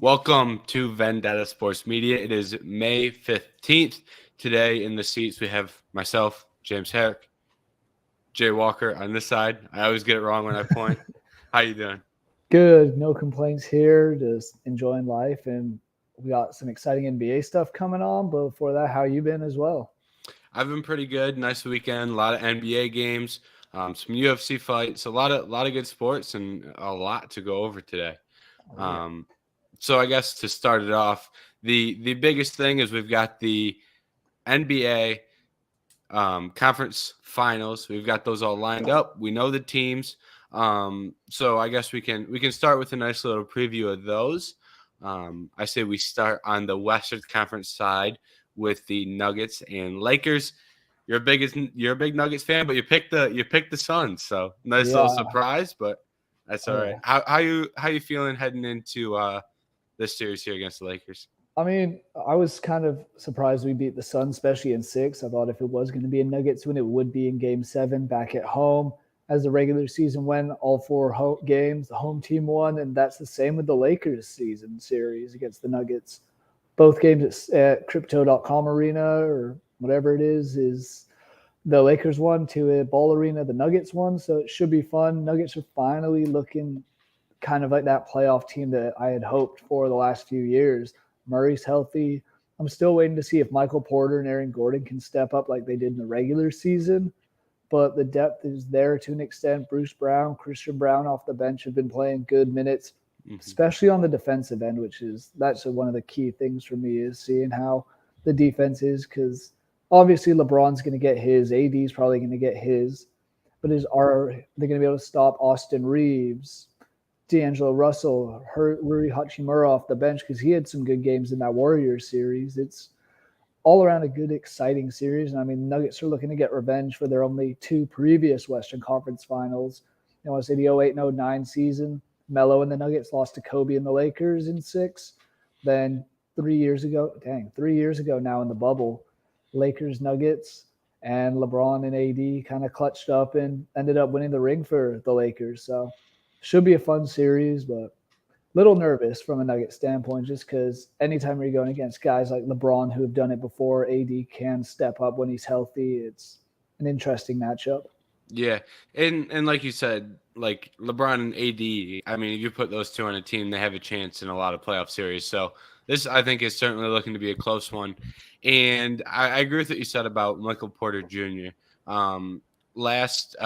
Welcome to Vendetta Sports Media. It is May 15th. Today in the seats we have myself, James Herrick, Jay Walker on this side. I always get it wrong when I point. How you doing? Good, no complaints here. Just enjoying life, and we got some exciting NBA stuff coming on. But before that, how you been as well? I've been pretty good. Nice weekend. A lot of NBA games, some UFC fights, a lot of good sports, and a lot to go over today. Oh yeah, Um, so I guess to start it off, the biggest thing is we've got the NBA conference finals. We've got those all lined up. We know the teams. So I guess we can start with a nice little preview of those. I say we start on the Western Conference side with the Nuggets and Lakers. You're a big Nuggets fan, but you picked the Suns. So nice little yeah, surprise, but that's oh all right. yeah. How you feeling heading into this series here against the Lakers? I mean, I was kind of surprised we beat the Suns, especially in six. I thought if it was going to be in Nuggets win, it would be in Game 7 back at home. As the regular season went, all four games, the home team won, and that's the same with the Lakers season series against the Nuggets. Both games at Crypto.com Arena or whatever it is the Lakers won to a Ball Arena, the Nuggets won, so it should be fun. Nuggets are finally looking kind of like that playoff team that I had hoped for the last few years. Murray's healthy. I'm still waiting to see if Michael Porter and Aaron Gordon can step up like they did in the regular season, but the depth is there to an extent. Bruce Brown, Christian Brown off the bench have been playing good minutes, Mm-hmm. especially on the defensive end, that's one of the key things for me is seeing how the defense is because obviously LeBron's going to get his, AD's probably going to get his, but are they going to be able to stop Austin Reeves, D'Angelo Russell, Rui Hachimura off the bench because he had some good games in that Warriors series. It's all around a good, exciting series. And I mean, Nuggets are looking to get revenge for their only two previous Western Conference finals. I want to say the 08 and 09 season, Melo and the Nuggets lost to Kobe and the Lakers in six. Then 3 years ago now in the bubble, Lakers, Nuggets, and LeBron and AD kind of clutched up and ended up winning the ring for the Lakers. So should be a fun series, but little nervous from a Nugget standpoint, just because anytime you're going against guys like LeBron who have done it before, AD can step up when he's healthy. It's an interesting matchup. Yeah, and like you said, like LeBron and AD, I mean, if you put those two on a team, they have a chance in a lot of playoff series. So this, I think, is certainly looking to be a close one. And I agree with what you said about Michael Porter Jr. Last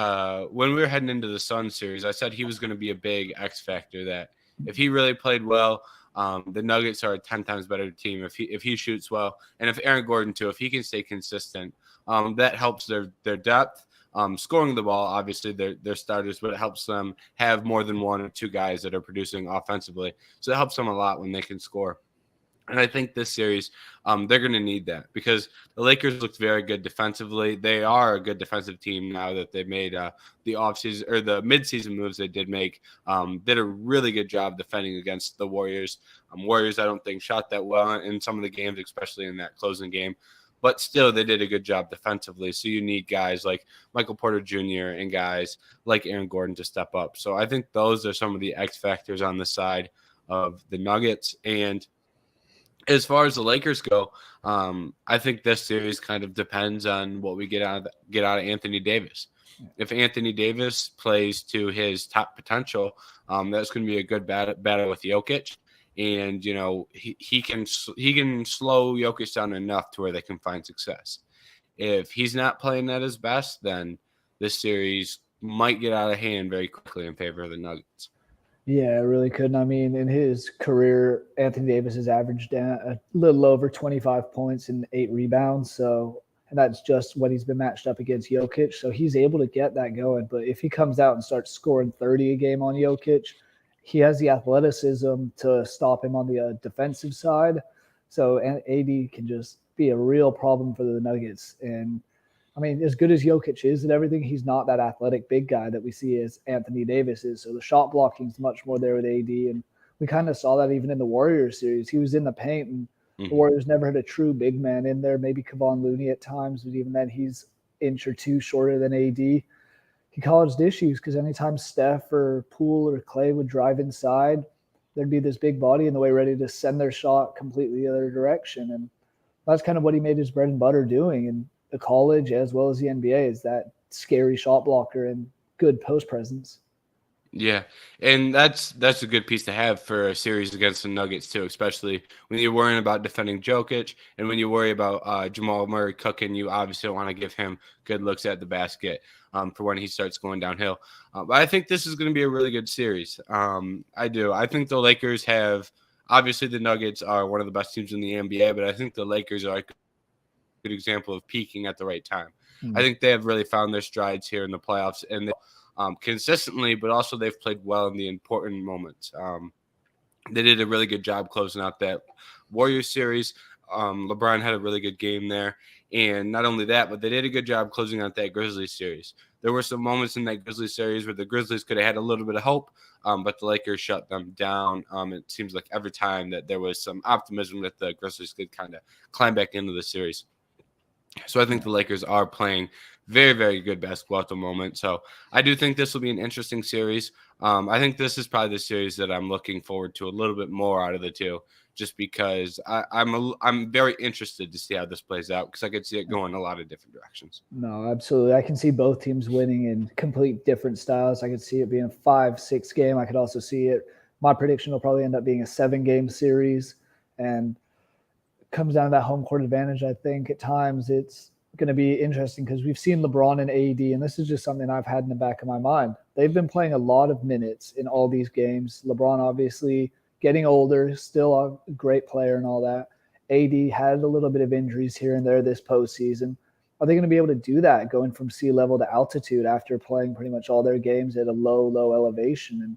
when we were heading into the Sun series, I said he was going to be a big X factor. That if he really played well, the Nuggets are a 10 times better team if he shoots well, and if Aaron Gordon too, if he can stay consistent, that helps their depth. Scoring the ball, obviously, they're starters, but it helps them have more than one or two guys that are producing offensively. So it helps them a lot when they can score. And I think this series, they're going to need that because the Lakers looked very good defensively. They are a good defensive team now that they made the offseason or the midseason moves they did make. Did a really good job defending against the Warriors. Warriors, I don't think, shot that well in some of the games, especially in that closing game. But still, they did a good job defensively. So you need guys like Michael Porter Jr. and guys like Aaron Gordon to step up. So I think those are some of the X factors on the side of the Nuggets. And as far as the Lakers go, I think this series kind of depends on what we get out of Anthony Davis. If Anthony Davis plays to his top potential, that's going to be a good battle with Jokic, and he can slow Jokic down enough to where they can find success. If he's not playing at his best, then this series might get out of hand very quickly in favor of the Nuggets. Yeah, it really couldn't. I mean, in his career, Anthony Davis has averaged a little over 25 points and 8 rebounds. So, and that's just when he's been matched up against Jokic. So he's able to get that going. But if he comes out and starts scoring 30 a game on Jokic, he has the athleticism to stop him on the defensive side. So AD can just be a real problem for the Nuggets. And I mean, as good as Jokic is and everything, he's not that athletic big guy that we see as Anthony Davis is. So the shot blocking is much more there with AD. And we kind of saw that even in the Warriors series. He was in the paint, and the Mm-hmm. Warriors never had a true big man in there. Maybe Kevon Looney at times, but even then, he's inch or two shorter than AD. He caused issues because anytime Steph or Poole or Clay would drive inside, there'd be this big body in the way ready to send their shot completely the other direction. And that's kind of what he made his bread and butter doing in the college as well as the NBA, is that scary shot blocker and good post presence. Yeah, and that's a good piece to have for a series against the Nuggets too, especially when you're worrying about defending Jokic and when you worry about Jamal Murray cooking. You obviously don't want to give him good looks at the basket for when he starts going downhill. But I think this is going to be a really good series. I do. I think the Lakers have obviously the Nuggets are one of the best teams in the NBA, but I think the Lakers are a good example of peaking at the right time. I think they have really found their strides here in the playoffs, and they consistently, but also they've played well in the important moments. They did a really good job closing out that Warriors series. LeBron had a really good game there. And not only that, but they did a good job closing out that Grizzlies series. There were some moments in that Grizzlies series where the Grizzlies could have had a little bit of hope, but the Lakers shut them down. It seems like every time that there was some optimism that the Grizzlies could kind of climb back into the series. So I think the Lakers are playing very, very good basketball at the moment. So I do think this will be an interesting series. I think this is probably the series that I'm looking forward to a little bit more out of the two, just because I'm very interested to see how this plays out, because I could see it going a lot of different directions. No, absolutely. I can see both teams winning in complete different styles. I could see it being a 5-6 game. I could also see it. My prediction will probably end up being a 7-game series, and comes down to that home court advantage. I think at times it's going to be interesting because we've seen LeBron and AD, and this is just something I've had in the back of my mind. They've been playing a lot of minutes in all these games. LeBron obviously getting older, still a great player and all that. AD had a little bit of injuries here and there this postseason. Are they going to be able to do that going from sea level to altitude after playing pretty much all their games at a low elevation? And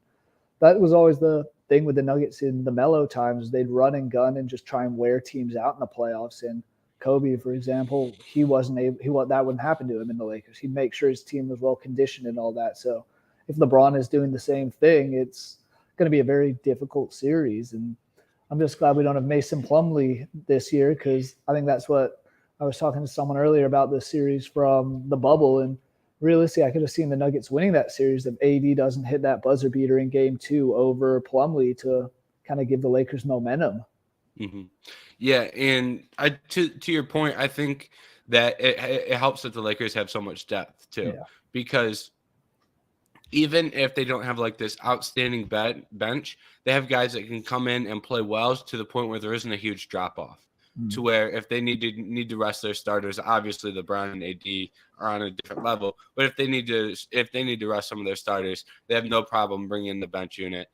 that was always the thing with the Nuggets in the mellow times. They'd run and gun and just try and wear teams out in the playoffs. And Kobe, for example, he wasn't able. That wouldn't happen to him in the Lakers. He'd make sure his team was well conditioned and all that. So if LeBron is doing the same thing, it's going to be a very difficult series. And I'm just glad we don't have Mason Plumlee this year, because I think that's what I was talking to someone earlier about the series from the bubble. And realistically, I could have seen the Nuggets winning that series if AD doesn't hit that buzzer beater in game 2 over Plumlee to kind of give the Lakers momentum. Mm-hmm. Yeah, and to your point, I think that it helps that the Lakers have so much depth too, because even if they don't have like this outstanding bench, they have guys that can come in and play well to the point where there isn't a huge drop off. To where if they need to rest their starters, obviously LeBron and AD are on a different level. But if they need to rest some of their starters, they have no problem bringing in the bench unit.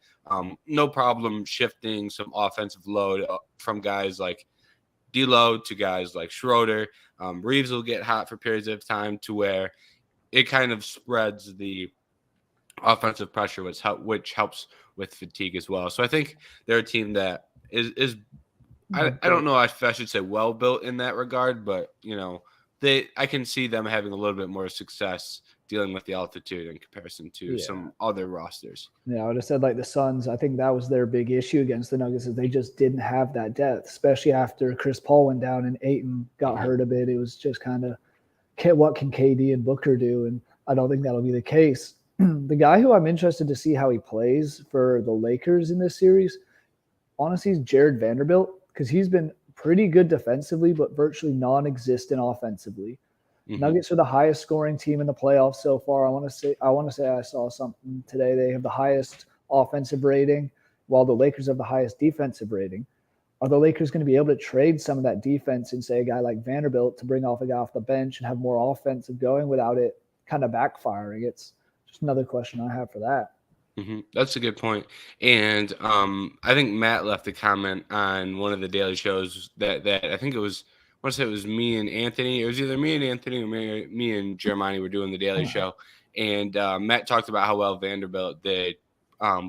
No problem shifting some offensive load from guys like D'Lo to guys like Schroeder. Reeves will get hot for periods of time to where it kind of spreads the offensive pressure, which helps with fatigue as well. So I think they're a team that is I don't know if I should say well built in that regard, but I can see them having a little bit more success dealing with the altitude in comparison to some other rosters. Yeah, I would have said like the Suns. I think that was their big issue against the Nuggets, is they just didn't have that depth, especially after Chris Paul went down and Ayton got hurt a bit. It was just kind of, what can KD and Booker do? And I don't think that'll be the case. The guy who I'm interested to see how he plays for the Lakers in this series, honestly, is Jared Vanderbilt, because he's been pretty good defensively, but virtually non-existent offensively. Mm-hmm. Nuggets are the highest scoring team in the playoffs so far. I want to say I saw something today. They have the highest offensive rating, while the Lakers have the highest defensive rating. Are the Lakers going to be able to trade some of that defense and say a guy like Vanderbilt to bring off a guy off the bench and have more offensive going without it kind of backfiring? It's just another question I have for that. Mm-hmm. That's a good point. And I think Matt left a comment on one of the daily shows that I think it was, I want to say it was me and Anthony. It was either me and Anthony or me and Jeremiah were doing the daily show. And Matt talked about how well Vanderbilt did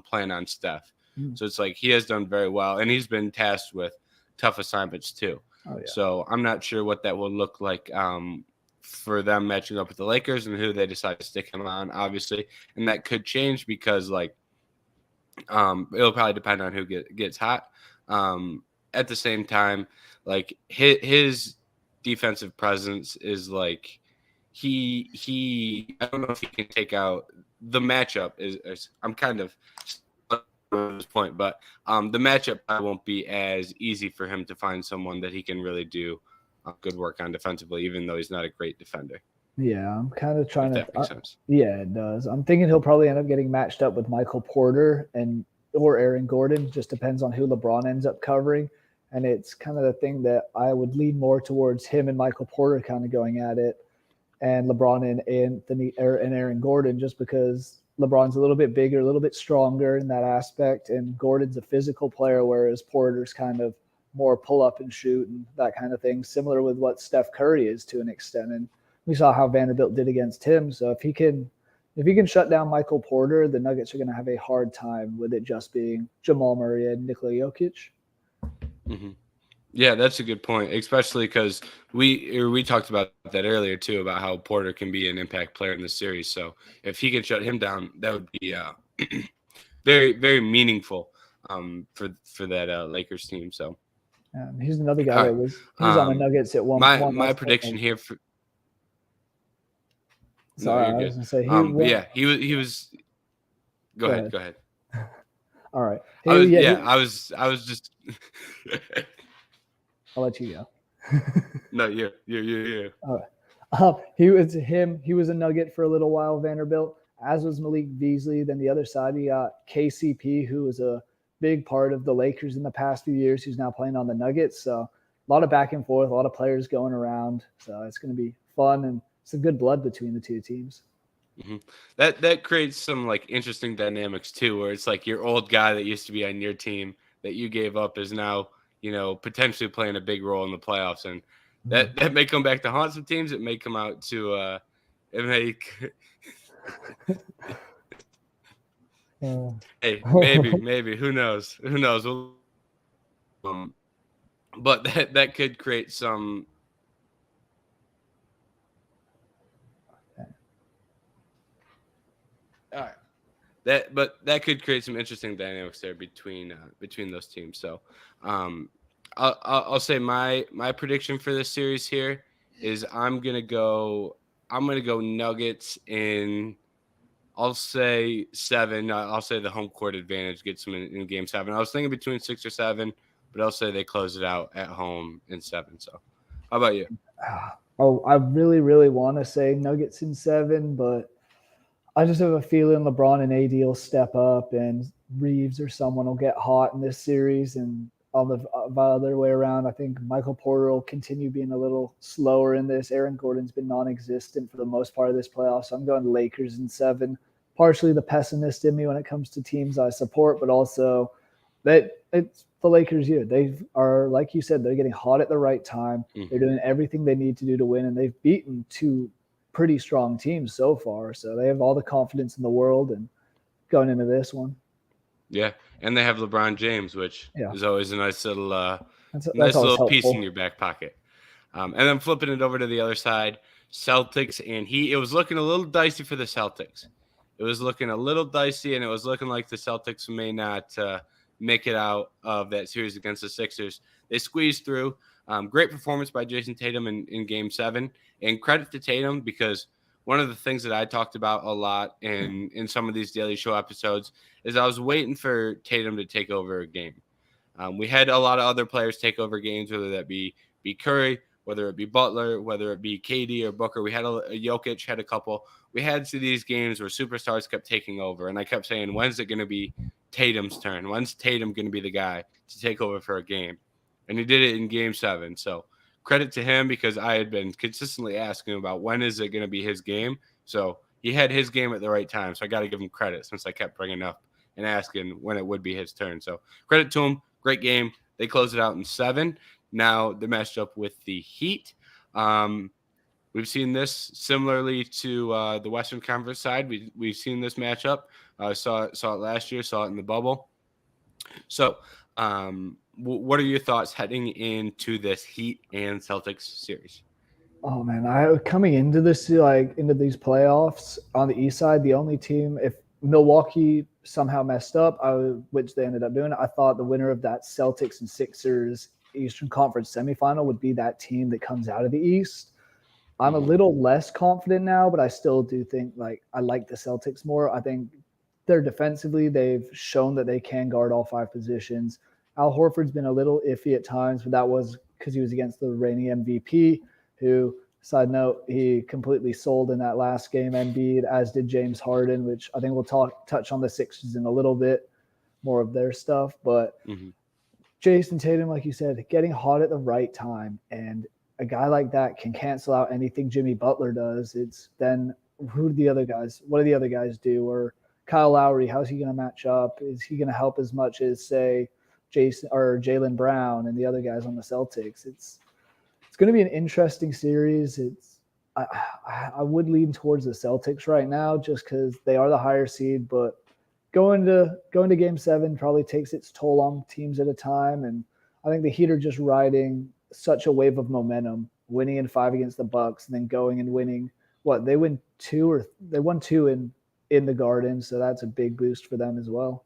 playing on Steph. So it's like he has done very well. And he's been tasked with tough assignments too. So I'm not sure what that will look like for them matching up with the Lakers and who they decide to stick him on, obviously. And that could change because it'll probably depend on who gets hot. At the same time, like his defensive presence is like he I don't know if he can take out the matchup is I'm kind of at this point, but the matchup probably won't be as easy for him to find someone that he can really do good work on defensively, even though he's not a great defender. Yeah, I'm kind of trying If to. that makes sense. Yeah, it does. I'm thinking he'll probably end up getting matched up with Michael Porter and or Aaron Gordon. Just depends on who LeBron ends up covering, and it's kind of the thing that I would lean more towards him and Michael Porter kind of going at it, and LeBron and Anthony and Aaron Gordon, just because LeBron's a little bit bigger, a little bit stronger in that aspect, and Gordon's a physical player, whereas Porter's kind of more pull up and shoot and that kind of thing, similar with what Steph Curry is to an extent. And we saw how Vanderbilt did against him. So if he can shut down Michael Porter, the Nuggets are going to have a hard time with it just being Jamal Murray and Nikola Jokic. Mm-hmm. Yeah, that's a good point, especially because we talked about that earlier too, about how Porter can be an impact player in the series. So if he can shut him down, that would be very, very meaningful for that Lakers team. So he's another guy that was on the Nuggets at one point. My prediction here for sorry, I was going to say he was. Go ahead. All right. I was just. I'll let you go. No, yeah. All right. He was a Nugget for a little while, Vanderbilt, as was Malik Beasley. Then the other side, you got KCP, who was a big part of the Lakers in the past few years, who's now playing on the Nuggets. So a lot of back and forth, a lot of players going around. So it's going to be fun, and some good blood between the two teams. Mm-hmm. That creates some like interesting dynamics too, where it's like your old guy that used to be on your team that you gave up is now, potentially playing a big role in the playoffs, and that may come back to haunt some teams. It may come out to hey, maybe who knows? But that could create some. All right. That could create some interesting dynamics there between those teams. So, I'll say my prediction for this series here is I'm gonna go Nuggets in. I'll say 7. I'll say the home court advantage gets them in Game 7. I was thinking between 6 or 7, but I'll say they close it out at home in 7. So, how about you? Oh, I really, really want to say Nuggets in 7, but I just have a feeling LeBron and AD will step up, and Reeves or someone will get hot in this series. And on the other way around, I think Michael Porter will continue being a little slower in this. Aaron Gordon's been non-existent for the most part of this playoff, so I'm going Lakers in 7. Partially the pessimist in me when it comes to teams I support, but also that it's the Lakers year. They are, like you said, they're getting hot at the right time. Mm-hmm. They're doing everything they need to do to win, and they've beaten 2 pretty strong teams so far. So they have all the confidence in the world and going into this one. Yeah. And they have LeBron James, which is always a nice little, piece in your back pocket. And then flipping it over to the other side, Celtics, and it was looking a little dicey for the Celtics. It was looking a little dicey, and it was looking like the Celtics may not make it out of that series against the Sixers. They squeezed through. Great performance by Jason Tatum in Game 7. And credit to Tatum, because one of the things that I talked about a lot in some of these Daily Show episodes is I was waiting for Tatum to take over a game. We had a lot of other players take over games, whether that be Curry, whether it be Butler, whether it be KD or Booker. We had a Jokic, had a couple. We had these games where superstars kept taking over, and I kept saying, when's it going to be Tatum's turn? When's Tatum going to be the guy to take over for a game? And he did it in Game 7. So credit to him, because I had been consistently asking about when is it going to be his game. So he had his game at the right time. So I got to give him credit, since I kept bringing up and asking when it would be his turn. So credit to him. Great game. They closed it out in 7. Now they're matched up with the Heat. We've seen this similarly to the Western Conference side. We've seen this matchup. Saw it last year. Saw it in the bubble. So what are your thoughts heading into this Heat and Celtics series? Oh man, coming into this, into these playoffs on the East side, the only team, if Milwaukee somehow messed up, which they ended up doing, I thought the winner of that Celtics and Sixers Eastern Conference semifinal would be that team that comes out of the East. I'm a little less confident now, but I still do think I like the Celtics more. I think they're defensively, they've shown that they can guard all five positions. Al Horford's been a little iffy at times, but that was because he was against the reigning MVP, who, side note, he completely sold in that last game, Embiid, as did James Harden, which I think we'll touch on the Sixers in a little bit, more of their stuff. But Mm-hmm. Jason Tatum, like you said, getting hot at the right time, and a guy like that can cancel out anything Jimmy Butler does. It's then who do the other guys? What do the other guys do? Or Kyle Lowry, how's he going to match up? Is he going to help as much as say Jason or Jaylen Brown and the other guys on the Celtics? It's going to be an interesting series. I would lean towards the Celtics right now just because they are the higher seed, but going to game 7 probably takes its toll on teams at a time. And I think the Heat are just riding such a wave of momentum, winning in 5 against the Bucks and then going and winning they won 2 in the Garden. So that's a big boost for them as well.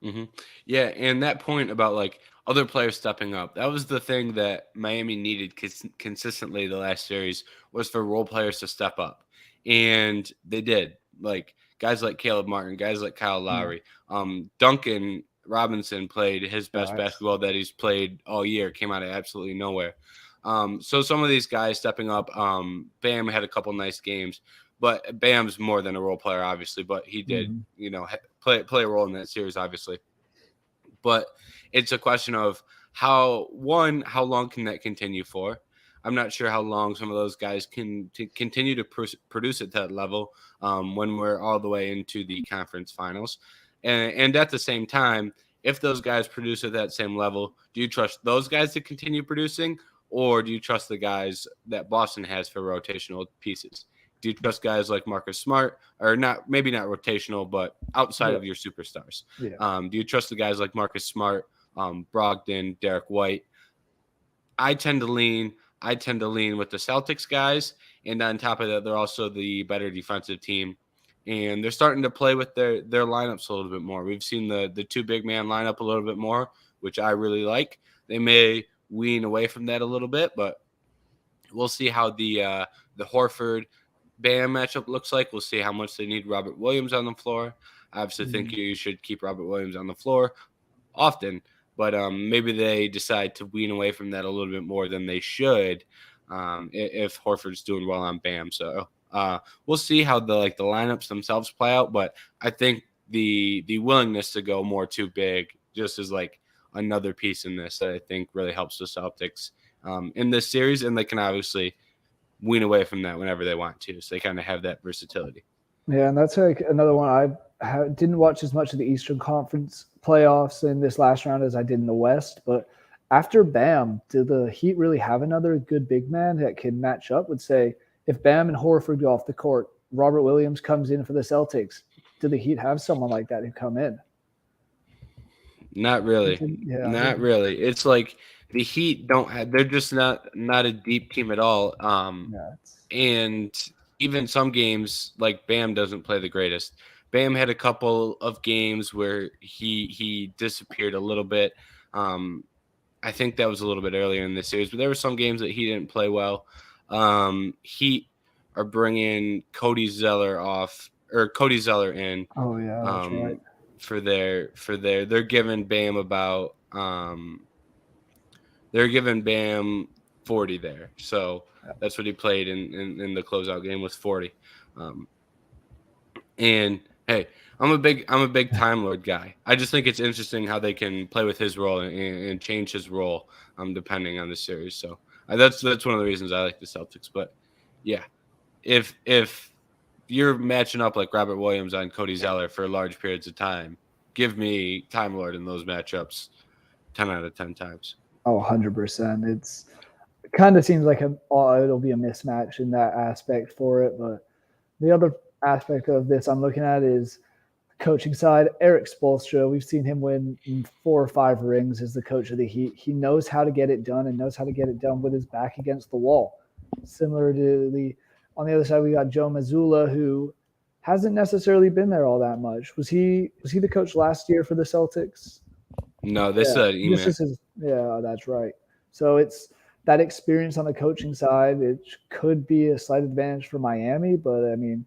Mm-hmm. Yeah. And that point about like other players stepping up, that was the thing that Miami needed consistently the last series was for role players to step up. And they did. Like guys like Caleb Martin, guys like Kyle Lowry, Duncan Robinson played his best basketball that he's played all year, came out of absolutely nowhere. So some of these guys stepping up, Bam had a couple nice games, but Bam's more than a role player, obviously, but he did, play a role in that series, obviously. But it's a question of how long can that continue for? I'm not sure how long some of those guys can continue to produce at that level when we're all the way into the conference finals. And at the same time, if those guys produce at that same level, do you trust those guys to continue producing, or do you trust the guys that Boston has for rotational pieces? Do you trust guys like Marcus Smart, or not? Maybe not rotational, but outside of your superstars. Yeah. Do you trust the guys like Marcus Smart, Brogdon, Derek White? I tend to lean with the Celtics guys, and on top of that, they're also the better defensive team, and they're starting to play with their lineups a little bit more. We've seen the 2 big man lineup a little bit more, which I really like. They may wean away from that a little bit, but we'll see how the Horford Bam matchup looks like. We'll see how much they need Robert Williams on the floor. I obviously think you should keep Robert Williams on the floor often, but maybe they decide to wean away from that a little bit more than they should if Horford's doing well on Bam. So we'll see how the lineups themselves play out, but I think the willingness to go more too big just is like another piece in this that I think really helps the Celtics in this series, and they can obviously wean away from that whenever they want to. So they kind of have that versatility. Yeah, and that's like another one. I didn't watch as much of the Eastern Conference playoffs in this last round as I did in the West, but after Bam, do the Heat really have another good big man that can match up? Would say if Bam and Horford go off the court, Robert Williams comes in for the Celtics. Do the Heat have someone like that who come in? Not really. Not really. It's like the Heat don't have, they're just not a deep team at all. And even some games, like Bam doesn't play the greatest. Bam had a couple of games where he disappeared a little bit. I think that was a little bit earlier in the series, but there were some games that he didn't play well. Heat are bringing Cody Zeller in. Oh yeah, that's right. For they're giving Bam about they're giving Bam 40 there. So that's what he played in the closeout game was 40. And hey, I'm a big Time Lord guy. I just think it's interesting how they can play with his role and change his role depending on the series. So that's one of the reasons I like the Celtics. But yeah, if you're matching up like Robert Williams on Cody Zeller for large periods of time, give me Time Lord in those matchups 10 out of 10 times. Oh, 100%. It kind of seems like it'll be a mismatch in that aspect for it. But the other aspect of this I'm looking at is coaching side. Eric Spoelstra, we've seen him win 4 or 5 rings as the coach of the Heat. He knows how to get it done and knows how to get it done with his back against the wall. Similarly, on the other side, we got Joe Mazzulla, who hasn't necessarily been there all that much. Was he the coach last year for the Celtics? No, this is yeah, that's right. So it's that experience on the coaching side. It could be a slight advantage for Miami, but I mean,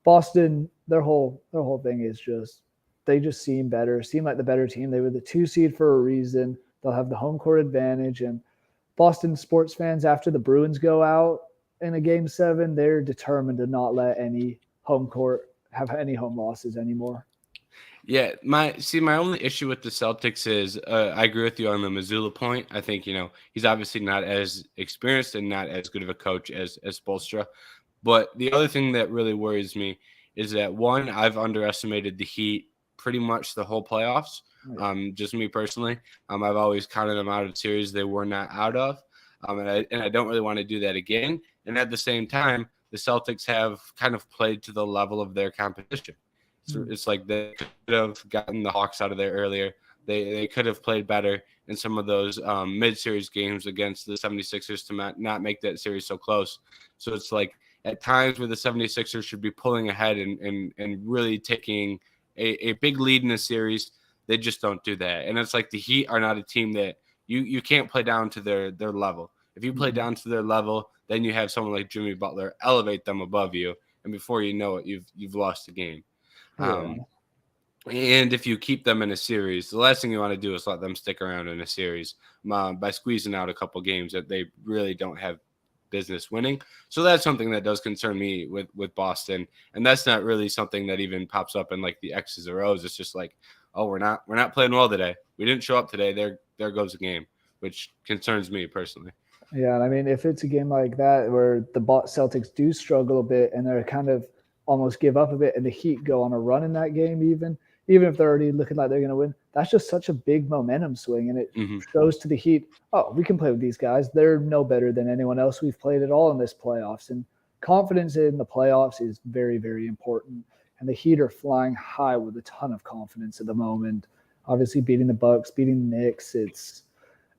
Boston, their whole thing is just they just seem like the better team. They were the 2 seed for a reason. They'll have the home court advantage. And Boston sports fans, after the Bruins go out in a game 7, they're determined to not let any home court have any home losses anymore. Yeah, my only issue with the Celtics is I agree with you on the Missoula point. I think he's obviously not as experienced and not as good of a coach as Spoelstra. But the other thing that really worries me is that one, I've underestimated the Heat pretty much the whole playoffs. Just me personally, I've always counted them out of series they were not out of, and I don't really want to do that again. And at the same time, the Celtics have kind of played to the level of their competition. So it's like they could have gotten the Hawks out of there earlier. They could have played better in some of those mid-series games against the 76ers to not make that series so close. So it's like at times where the 76ers should be pulling ahead and really taking a big lead in a series, they just don't do that. And it's like the Heat are not a team that you can't play down to their level. If you play down to their level, then you have someone like Jimmy Butler elevate them above you, and before you know it, you've lost the game. Yeah. And if you keep them in a series, the last thing you want to do is let them stick around in a series by squeezing out a couple games that they really don't have business winning. So that's something that does concern me with Boston, and that's not really something that even pops up in like the X's or O's. It's just like, oh, we're not playing well today. We didn't show up today. There goes the game, which concerns me personally. Yeah, and I mean, if it's a game like that where the Celtics do struggle a bit and they're kind of almost give up a bit, and the Heat go on a run in that game, even if they're already looking like they're going to win, that's just such a big momentum swing, and it shows to the Heat, oh, we can play with these guys. They're no better than anyone else we've played at all in this playoffs, and confidence in the playoffs is very, very important. And the Heat are flying high with a ton of confidence at the moment. Obviously, beating the Bucks, beating the Knicks, it's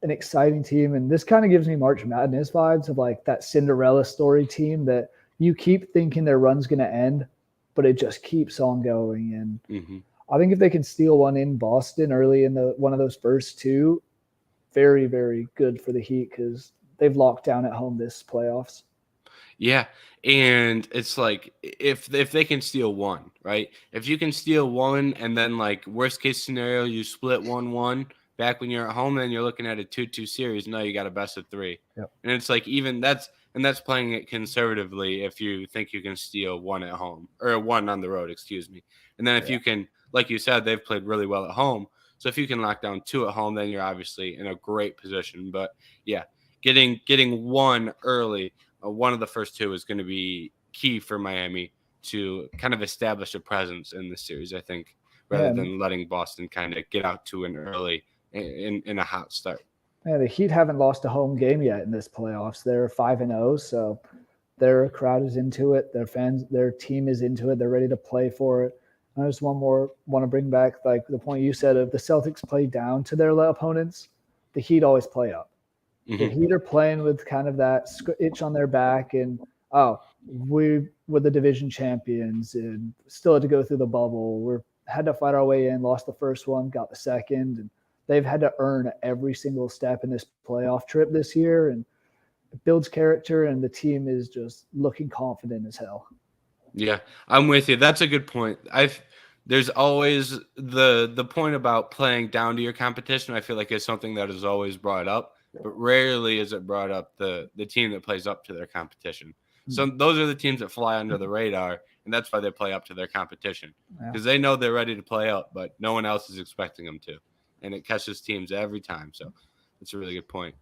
an exciting team, and this kind of gives me March Madness vibes of like that Cinderella story team that you keep thinking their run's going to end, but it just keeps on going. And I think if they can steal one in Boston early in one of those first 2, very, very good for the Heat because they've locked down at home this playoffs. Yeah, and it's like if they can steal one, right? If you can steal one, and then like worst case scenario, you split 1-1 back when you're at home, then you're looking at a 2-2 series. No, you got a best of 3, Yep. And it's like even that's playing it conservatively. If you think you can steal 1 at home or 1 on the road, excuse me, and then if you can, like you said, they've played really well at home. So if you can lock down 2 at home, then you're obviously in a great position. But yeah, getting 1 early. One of the first 2 is going to be key for Miami to kind of establish a presence in this series, I think, rather than letting Boston kind of get out to an early in a hot start. Yeah, the Heat haven't lost a home game yet in this playoffs. They're 5-0, so their crowd is into it. Their fans, their team is into it. They're ready to play for it. I just want to bring back like the point you said of the Celtics play down to their opponents. The Heat always play up. The Heat are playing with kind of that itch on their back, and we were the division champions and still had to go through the bubble. We had to fight our way in, lost the first one, got the second, and they've had to earn every single step in this playoff trip this year, and it builds character, and the team is just looking confident as hell. Yeah, I'm with you. That's a good point. There's always the point about playing down to your competition. I feel like is something that is always brought up, but rarely is it brought up the team that plays up to their competition. So those are the teams that fly under the radar, and that's why they play up to their competition because they know they're ready to play up, but no one else is expecting them to, and it catches teams every time. So that's a really good point.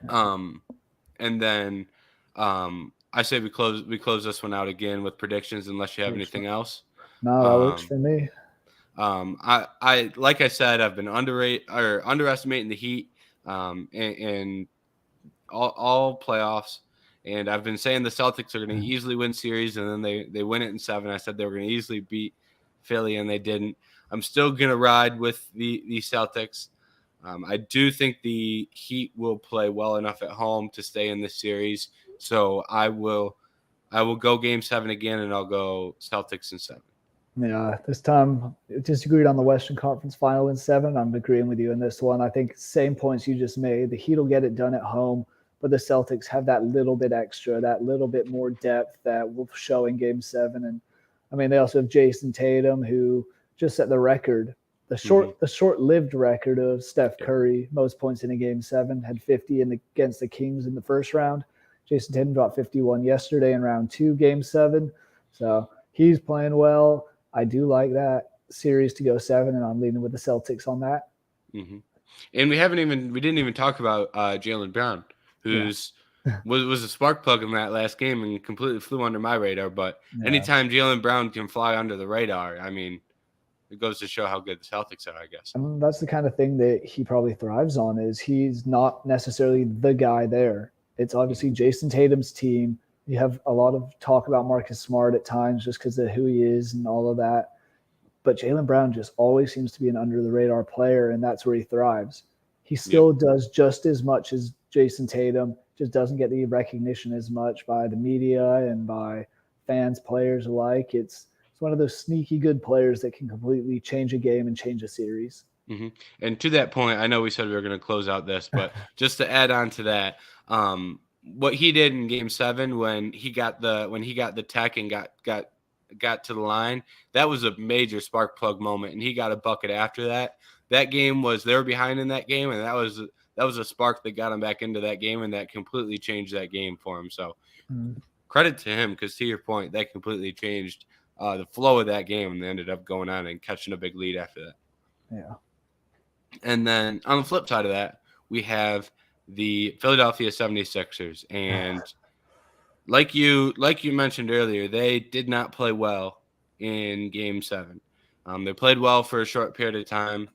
And then I say we close this one out again with predictions, unless you have anything else. No, that works for me. I like I said, I've been underestimating the Heat in all playoffs, and I've been saying the Celtics are going to easily win series, and then they win it in 7. I said they were going to easily beat Philly, and they didn't. I'm still going to ride with the Celtics. I do think the Heat will play well enough at home to stay in this series, so I will go Game 7 again, and I'll go Celtics in 7. Yeah, this time disagreed on the Western Conference Final in 7. I'm agreeing with you in this one. I think same points you just made. The Heat will get it done at home, but the Celtics have that little bit extra, that little bit more depth that will show in Game 7. And I mean, they also have Jason Tatum, who just set the record, Mm-hmm. the short-lived record of Steph Yep. Curry, most points in a game 7, had 50 against the Kings in the first round. Jason Tatum dropped 51 yesterday in round 2, game 7. So he's playing well. I do like that series to go 7, and I'm leaning with the Celtics on that. Mm-hmm. And we didn't even talk about Jaylen Brown, Yeah. who's was a spark plug in that last game and completely flew under my radar. But Yeah. anytime Jaylen Brown can fly under the radar, I mean, it goes to show how good the Celtics are, I guess. And that's the kind of thing that he probably thrives on is he's not necessarily the guy there. It's obviously Jason Tatum's team. You have a lot of talk about Marcus Smart at times just because of who he is and all of that. But Jaylen Brown just always seems to be an under the radar player, and that's where he thrives. He still does just as much as Jason Tatum, just doesn't get the recognition as much by the media and by fans, players alike. It's one of those sneaky good players that can completely change a game and change a series. Mm-hmm. And to that point, I know we said we were going to close out this, but just to add on to that, what he did in Game 7 when he got the tech and got to the line, that was a major spark plug moment, and he got a bucket after that. That game was they were behind in that game, and that was a spark that got him back into that game, and that completely changed that game for him. So credit to him, because to your point, that completely changed the flow of that game, and they ended up going on and catching a big lead after that. Yeah. And then on the flip side of that, we have the Philadelphia 76ers. And like you mentioned earlier, they did not play well in Game 7. They played well for a short period of time.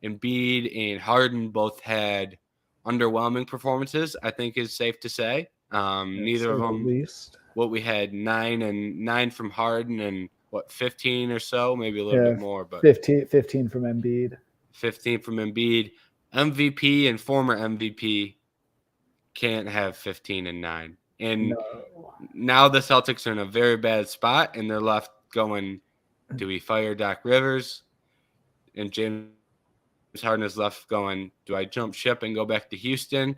Embiid and Harden both had underwhelming performances, I think is safe to say. Neither of them. Least. What we had 9 from Harden and 15 or so, maybe a little bit more, but 15 from Embiid. 15 from Embiid. MVP and former MVP can't have 15 and 9. And now the Celtics are in a very bad spot, and they're left going, do we fire Doc Rivers? And James Harden is left going, do I jump ship and go back to Houston?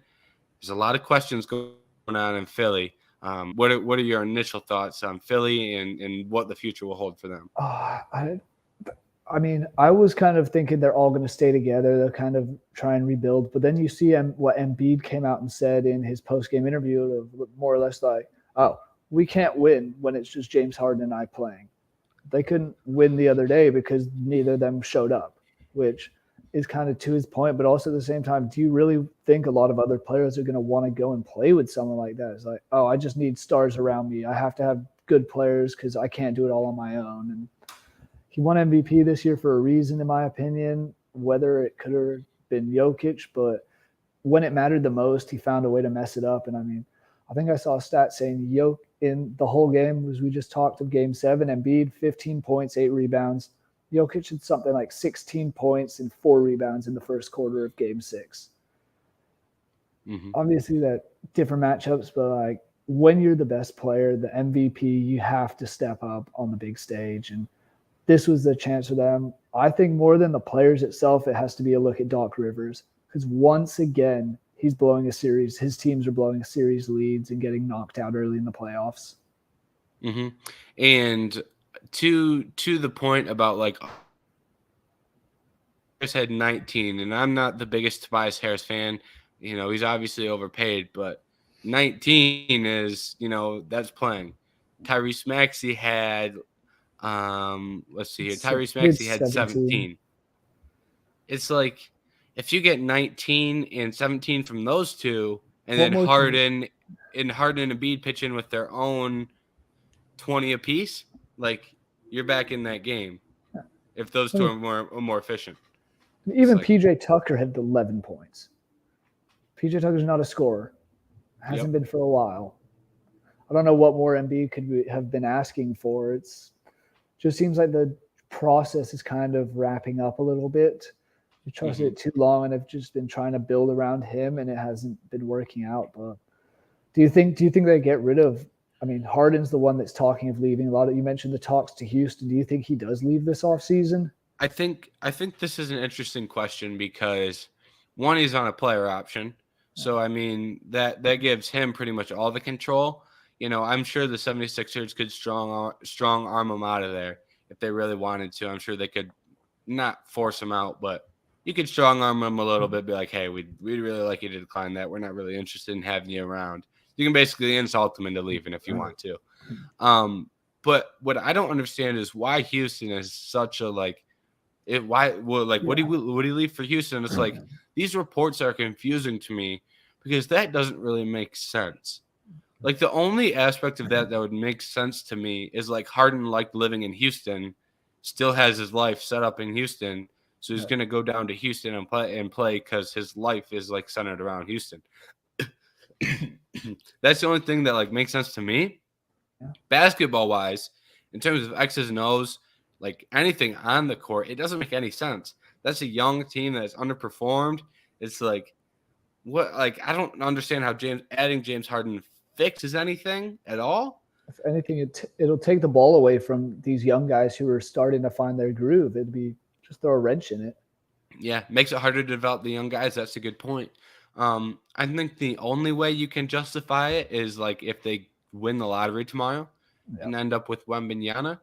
There's a lot of questions going on in Philly. What are your initial thoughts on Philly and what the future will hold for them? I mean, I was kind of thinking they're all going to stay together. They'll kind of try and rebuild. But then you see what Embiid came out and said in his post-game interview, more or less like, oh, we can't win when it's just James Harden and I playing. They couldn't win the other day because neither of them showed up, which is kind of to his point. But also at the same time, do you really think a lot of other players are going to want to go and play with someone like that? It's like, oh, I just need stars around me. I have to have good players because I can't do it all on my own. And he won MVP this year for a reason, in my opinion, whether it could have been Jokic, but when it mattered the most, he found a way to mess it up. And I mean, I think I saw a stat saying Jokic in the whole game, as we just talked of Game 7, Embiid, 15 points, 8 rebounds. Jokic had something like 16 points and 4 rebounds in the first quarter of Game 6. Obviously, that different matchups, but like when you're the best player, the MVP, you have to step up on the big stage. And this was the chance for them. I think more than the players itself, it has to be a look at Doc Rivers, because once again, he's blowing a series. His teams are blowing a series leads and getting knocked out early in the playoffs. And to the point about like Harris had 19, and I'm not the biggest Tobias Harris fan. You know, he's obviously overpaid, but 19 is, that's playing. Tyrese Maxey had let's see here. Tyrese Maxey had 17. It's like if you get 19 and 17 from those two, and then Harden and Embiid pitch in with their own 20 apiece, like you're back in that game. If those two are more efficient. Even PJ Tucker had 11 points. PJ Tucker's not a scorer. Hasn't been for a while. I don't know what more Embiid could have been asking for. It's just seems like the process is kind of wrapping up a little bit. You trusted it too long and have just been trying to build around him, and it hasn't been working out. But do you think they get rid of? I mean, Harden's the one that's talking of leaving. You mentioned the talks to Houston. Do you think he does leave this offseason? I think this is an interesting question because one, he's on a player option. So, I mean, that gives him pretty much all the control. I'm sure the 76ers could strong arm him out of there if they really wanted to. I'm sure they could not force him out, but you could strong arm him a little bit, be like, hey, we'd really like you to decline that. We're not really interested in having you around. You can basically insult him into leaving if you want to. But what I don't understand is why Houston is such a would he leave for Houston? It's like these reports are confusing to me because that doesn't really make sense. Like the only aspect of that would make sense to me is like Harden liked living in Houston, still has his life set up in Houston, so he's going to go down to Houston and play because his life is like centered around Houston. That's the only thing that like makes sense to me. Yeah. Basketball wise, in terms of X's and O's, like anything on the court, it doesn't make any sense. That's a young team that's underperformed. It's like what? Like I don't understand how adding James Harden fixes anything at all. If anything, it'll take the ball away from these young guys who are starting to find their groove. It'd be just throw a wrench in it. Yeah, makes it harder to develop the young guys. That's a good point. I think the only way you can justify it is like if they win the lottery tomorrow and end up with Wembanyama,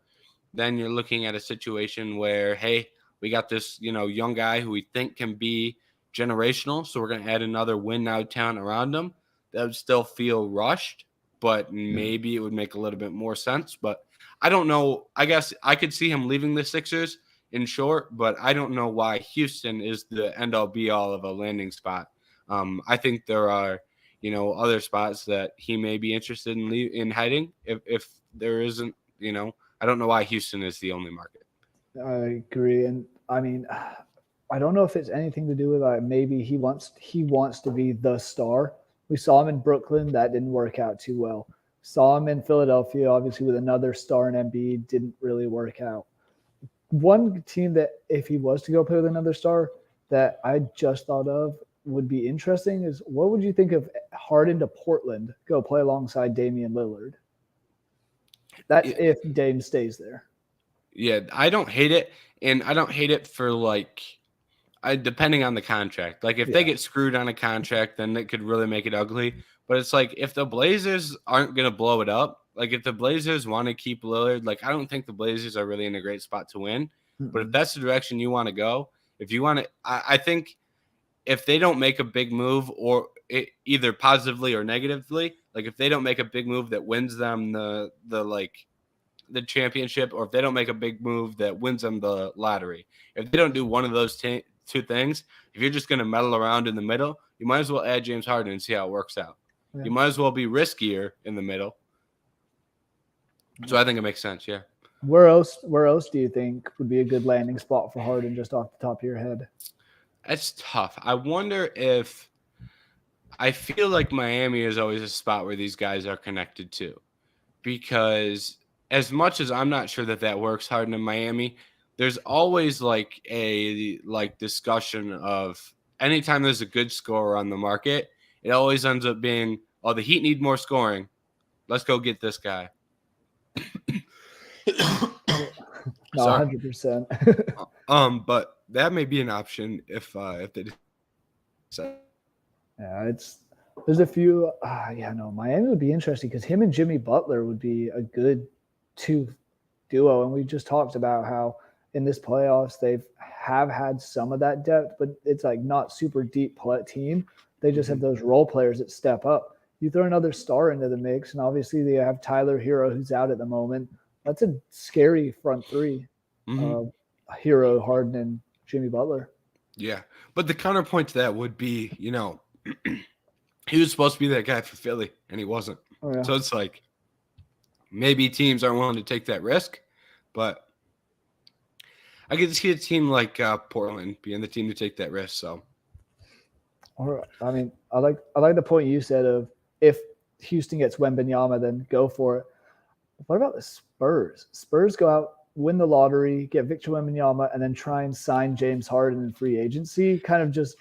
then you're looking at a situation where, hey, we got this, young guy who we think can be generational, so we're going to add another win now talent around him. That would still feel rushed, but maybe it would make a little bit more sense. But I don't know. I guess I could see him leaving the Sixers in short, but I don't know why Houston is the end-all be-all of a landing spot. I think there are, other spots that he may be interested in hiding if there isn't, I don't know why Houston is the only market. I agree. And I mean, I don't know if it's anything to do with maybe he wants to be the star. We saw him in Brooklyn. That didn't work out too well. Saw him in Philadelphia, obviously with another star in Embiid, didn't really work out. One team that if he was to go play with another star that I just thought of would be interesting is what would you think of Harden to Portland, go play alongside Damian Lillard? That's if Dame stays there. Yeah, I don't hate it. And I don't hate it for depending on the contract. Like if they get screwed on a contract, then it could really make it ugly. But it's like if the Blazers aren't going to blow it up, like if the Blazers want to keep Lillard, like I don't think the Blazers are really in a great spot to win. Mm-hmm. But if that's the direction you want to go, if you want to, I think if they don't make a big move or either positively or negatively, like if they don't make a big move that wins them the championship, or if they don't make a big move that wins them the lottery, if they don't do one of those two things, if you're just going to meddle around in the middle, you might as well add James Harden and see how it works out. Yeah. You might as well be riskier in the middle. So I think it makes sense. Yeah. Where else do you think would be a good landing spot for Harden just off the top of your head? That's tough. I wonder if I feel like Miami is always a spot where these guys are connected to, because as much as I'm not sure that works Harden in Miami, there's always a discussion of anytime there's a good scorer on the market, it always ends up being, oh, the Heat need more scoring. Let's go get this guy. No, 100%. But that may be an option if they decide. Yeah, there's a few. Miami would be interesting because him and Jimmy Butler would be a good duo, and we just talked about how in this playoffs they have had some of that depth, but it's like not super deep team. They just have those role players that step up. You throw another star into the mix, and obviously they have Tyler Hero who's out at the moment. That's a scary front three. Hero, Harden, and Jimmy Butler. Yeah, but the counterpoint to that would be, he was supposed to be that guy for Philly, and he wasn't. Oh, yeah. So it's like maybe teams aren't willing to take that risk, but I could see a team like Portland being the team to take that risk. So, I mean, I like the point you said of if Houston gets Wembanyama, then go for it. What about the Spurs? Spurs go out, win the lottery, get Victor Wembanyama, and then try and sign James Harden in free agency. Kind of just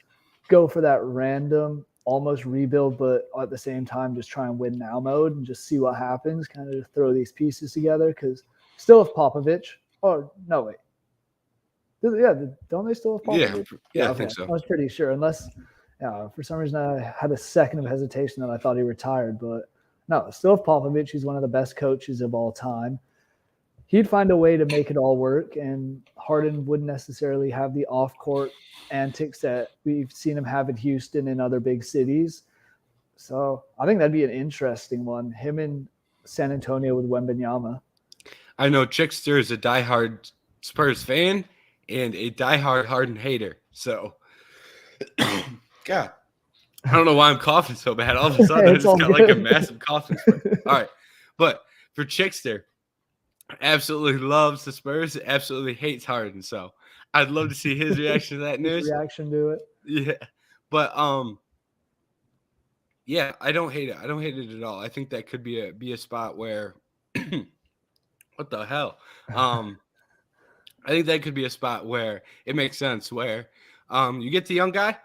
go for that random, almost rebuild, but at the same time just try and win now mode and just see what happens. Kind of just throw these pieces together because still have Popovich. Oh, no, wait. Yeah, don't they still have Popovich? Yeah, I think so. I was pretty sure, unless for some reason I had a second of hesitation that I thought he retired, but no, still have Popovich. He's one of the best coaches of all time. he'd find a way to make it all work, and Harden wouldn't necessarily have the off-court antics that we've seen him have in Houston and other big cities. So I think that'd be an interesting one. Him in San Antonio with Wembanyama. I know Chickster is a diehard Spurs fan and a diehard Harden hater. So, God, I don't know why I'm coughing so bad. All of a sudden, I It's just all got like a good. massive coughing spurt. All right. But for Chickster, absolutely loves the Spurs, absolutely hates Harden. So I'd love to see his reaction to that His news. reaction to it. Yeah. But yeah, I don't hate it. I don't hate it at all. I think that could be a spot where what the hell? I think that could be a spot where it makes sense where you get the young guy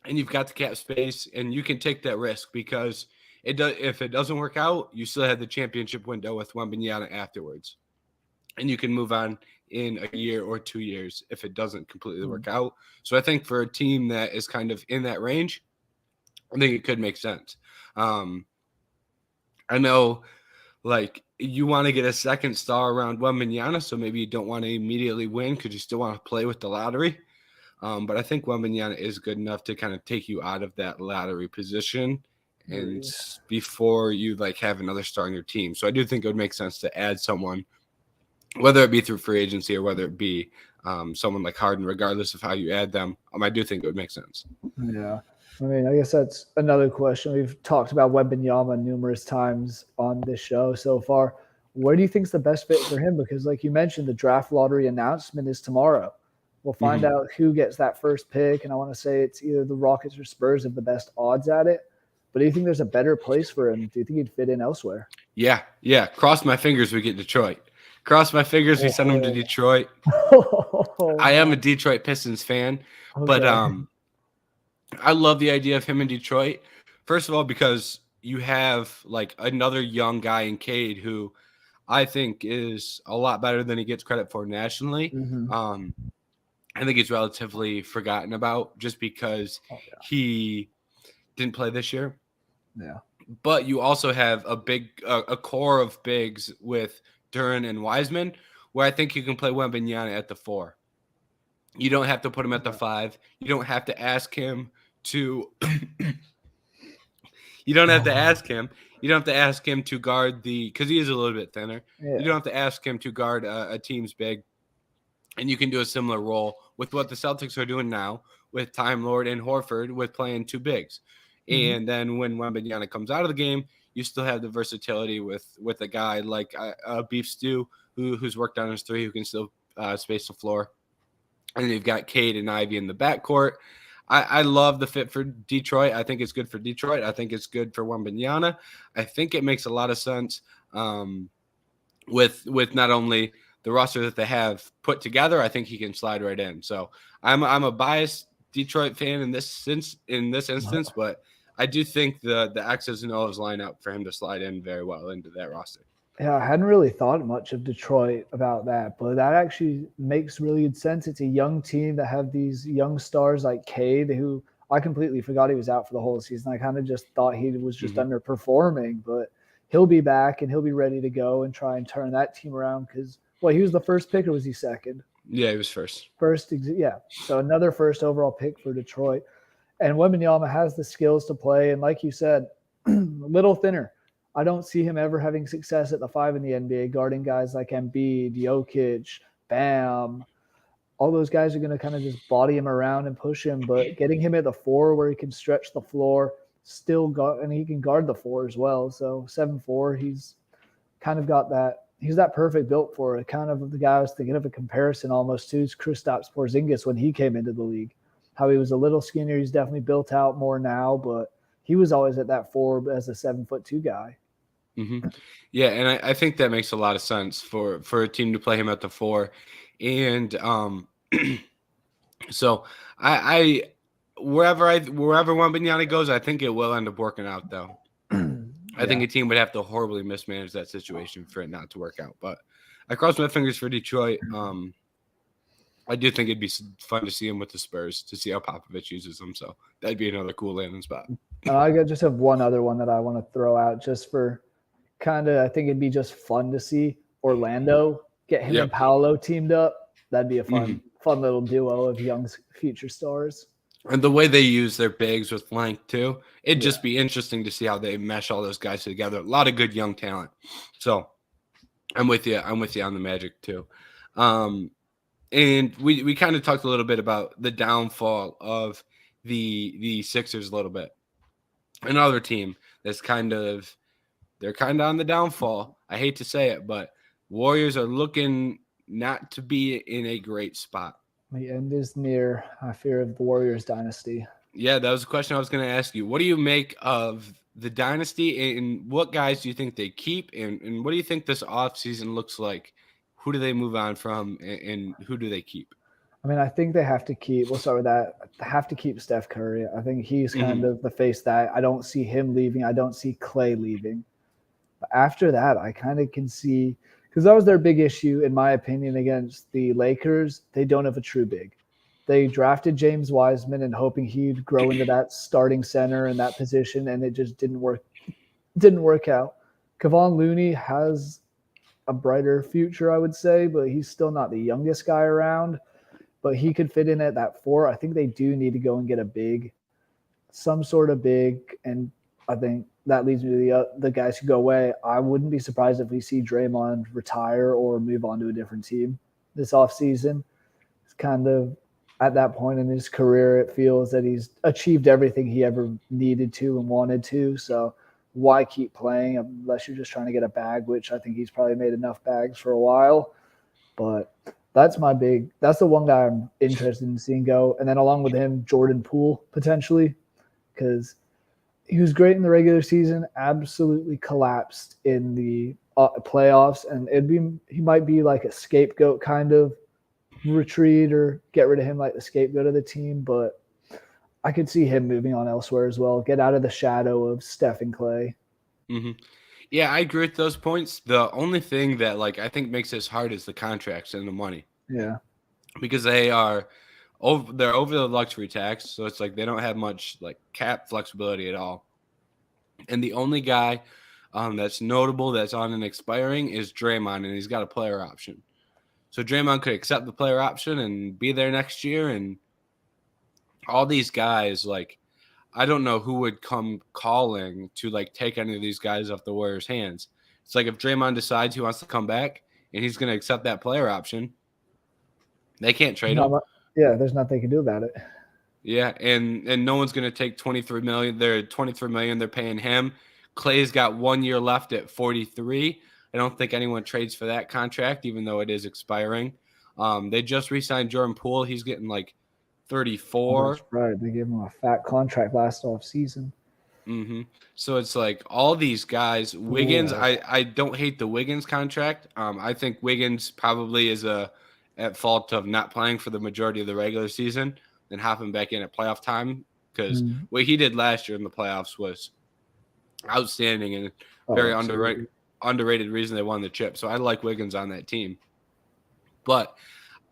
and you've got the cap space and you can take that risk because if it doesn't work out, you still have the championship window with Wembanyama afterwards. And you can move on in a year or 2 years if it doesn't completely work out. So I think for a team that is kind of in that range, I think it could make sense. I know like you want to get a second star around Wembanyama, so maybe you don't want to immediately win because you still want to play with the lottery. But I think Wembanyama is good enough to kind of take you out of that lottery position and before you like have another star on your team. So I do think it would make sense to add someone, whether it be through free agency or whether it be someone like Harden, regardless of how you add them. I do think it would make sense. Yeah. I mean, I guess that's another question. We've talked about Wembanyama numerous times on this show so far. Where do you think is the best fit for him? Because, like you mentioned, the draft lottery announcement is tomorrow. We'll find out who gets that first pick, and I want to say it's either the Rockets or Spurs have the best odds at it. But do you think there's a better place for him? Do you think he'd fit in elsewhere? Yeah. Cross my fingers we get Detroit. Cross my fingers we send him to Detroit. I am a Detroit Pistons fan, but I love the idea of him in Detroit. First of all, because you have like another young guy in Cade who I think is a lot better than he gets credit for nationally. I think he's relatively forgotten about just because he didn't play this year. Yeah. But you also have a core of bigs with Duren and Wiseman, where I think you can play Wembanyama at the 4. You don't have to put him at the 5. You don't have to ask him to. You don't have to ask him. You don't have to ask him to guard because he is a little bit thinner. Yeah. You don't have to ask him to guard a team's big, and you can do a similar role with what the Celtics are doing now with Time Lord and Horford with playing 2 bigs. And then when Wembanyama comes out of the game, you still have the versatility with a guy like Beef Stew who's worked on his 3, who can still space the floor. And you've got Cade and Ivy in the backcourt. I love the fit for Detroit. I think it's good for Detroit. I think it's good for Wembanyama. I think it makes a lot of sense with not only the roster that they have put together. I think he can slide right in. So I'm a biased Detroit fan in this instance, but I do think the X's and O's line up for him to slide in very well into that roster. Yeah, I hadn't really thought much of Detroit about that, but that actually makes really good sense. It's a young team that have these young stars like Cade, who I completely forgot he was out for the whole season. I kind of just thought he was just underperforming, but he'll be back and he'll be ready to go and try and turn that team around because, he was the first pick or was he second? Yeah, he was first. Yeah. So another first overall pick for Detroit. And Wembanyama has the skills to play. And like you said, a little thinner. I don't see him ever having success at the 5 in the NBA, guarding guys like Embiid, Jokic, Bam. All those guys are going to kind of just body him around and push him. But getting him at the 4 where he can stretch the floor, and he can guard the 4 as well. So 7'4", he's kind of got that. He's that perfect built for it. Kind of the guy I was thinking of a comparison almost to is Kristaps Porzingis when he came into the league. How he was a little skinnier. He's definitely built out more now, but he was always at that 4 as a 7'2" guy. Yeah, and I think that makes a lot of sense for a team to play him at the 4. And so I wherever Wembanyama goes, I think it will end up working out though. I think a team would have to horribly mismanage that situation for it not to work out. But I cross my fingers for Detroit. I do think it'd be fun to see him with the Spurs to see how Popovich uses them. So that'd be another cool landing spot. I just have one other one that I want to throw out just for kind of, I think it'd be just fun to see. Orlando, get him and Yep. Paolo teamed up. That'd be a Hmm. fun little duo of young future stars. And the way they use their bigs with length too, it'd Yeah. just be interesting to see how they mesh all those guys together. A lot of good young talent. So I'm with you. I'm with you on the Magic too. Um, and we kind of talked a little bit about the downfall of the Sixers a little bit. Another team that's they're kind of on the downfall. I hate to say it, but Warriors are looking not to be in a great spot. The end is near. I fear of the Warriors dynasty. Yeah, that was a question I was going to ask you. What do you make of the dynasty, and what guys do you think they keep, and what do you think this offseason looks like? Who do they move on from, and who do they keep? I mean, I think they have to keep. We'll start with that. They have to keep Steph Curry. I think he's kind Hmm. of the face that I don't see him leaving. I don't see Clay leaving. But after that, I kind of can see because that was their big issue, in my opinion, against the Lakers. They don't have a true big. They drafted James Wiseman and hoping he'd grow into that starting center in that position, and it just didn't work. Didn't work out. Kevon Looney has a brighter future, I would say, but he's still not the youngest guy around. But he could fit in at that four. I think they do need to go and get a big, some sort of big, and I think that leads me to the guys who go away. I wouldn't be surprised if we see Draymond retire or move on to a different team this offseason. It's kind of at that point in his career, it feels that he's achieved everything he ever needed to and wanted to. So why keep playing unless you're just trying to get a bag, which I think he's probably made enough bags for a while. But that's the one guy I'm interested in seeing go. And then along with him, Jordan Poole potentially, because he was great in the regular season, absolutely collapsed in the playoffs. And he might be like a scapegoat kind of retreat or get rid of him like the scapegoat of the team. But I could see him moving on elsewhere as well, get out of the shadow of Steph and Clay. Hmm. Yeah, I agree with those points. The only thing that I think makes this hard is the contracts and the money, Yeah. because they're over the luxury tax, so it's like they don't have much cap flexibility at all. And the only guy that's notable that's on an expiring is Draymond, and he's got a player option. So Draymond could accept the player option and be there next year, and all these guys I don't know who would come calling to take any of these guys off the Warriors' hands. It's like if Draymond decides he wants to come back and he's going to accept that player option, they can't trade him. Yeah, there's nothing they can do about it. Yeah, and no one's going to take 23 million. They're 23 million. They're paying him. Clay's got 1 year left at 43. I don't think anyone trades for that contract, even though it is expiring. They just re-signed Jordan Poole. He's getting 34. Oh, that's right. They gave him a fat contract last off season. Mm-hmm. So it's all these guys. Wiggins, I don't hate the Wiggins contract. I think Wiggins probably is at fault of not playing for the majority of the regular season, then hopping back in at playoff time, because what he did last year in the playoffs was outstanding and very underrated reason they won the chip. So I like Wiggins on that team, but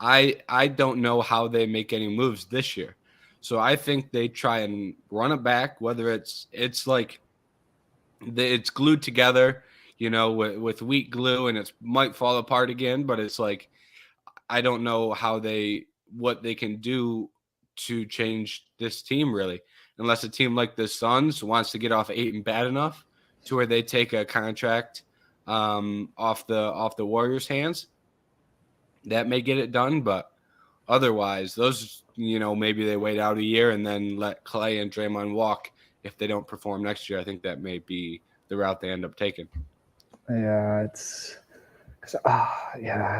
I don't know how they make any moves this year. So I think they try and run it back, whether it's glued together, with weak glue, and it might fall apart again. But it's I don't know what they can do to change this team really, unless a team like the Suns wants to get off 8 and bad enough to where they take a contract off the Warriors' hands. That may get it done, but otherwise, those, maybe they wait out a year and then let Clay and Draymond walk if they don't perform next year. I think that may be the route they end up taking. Yeah,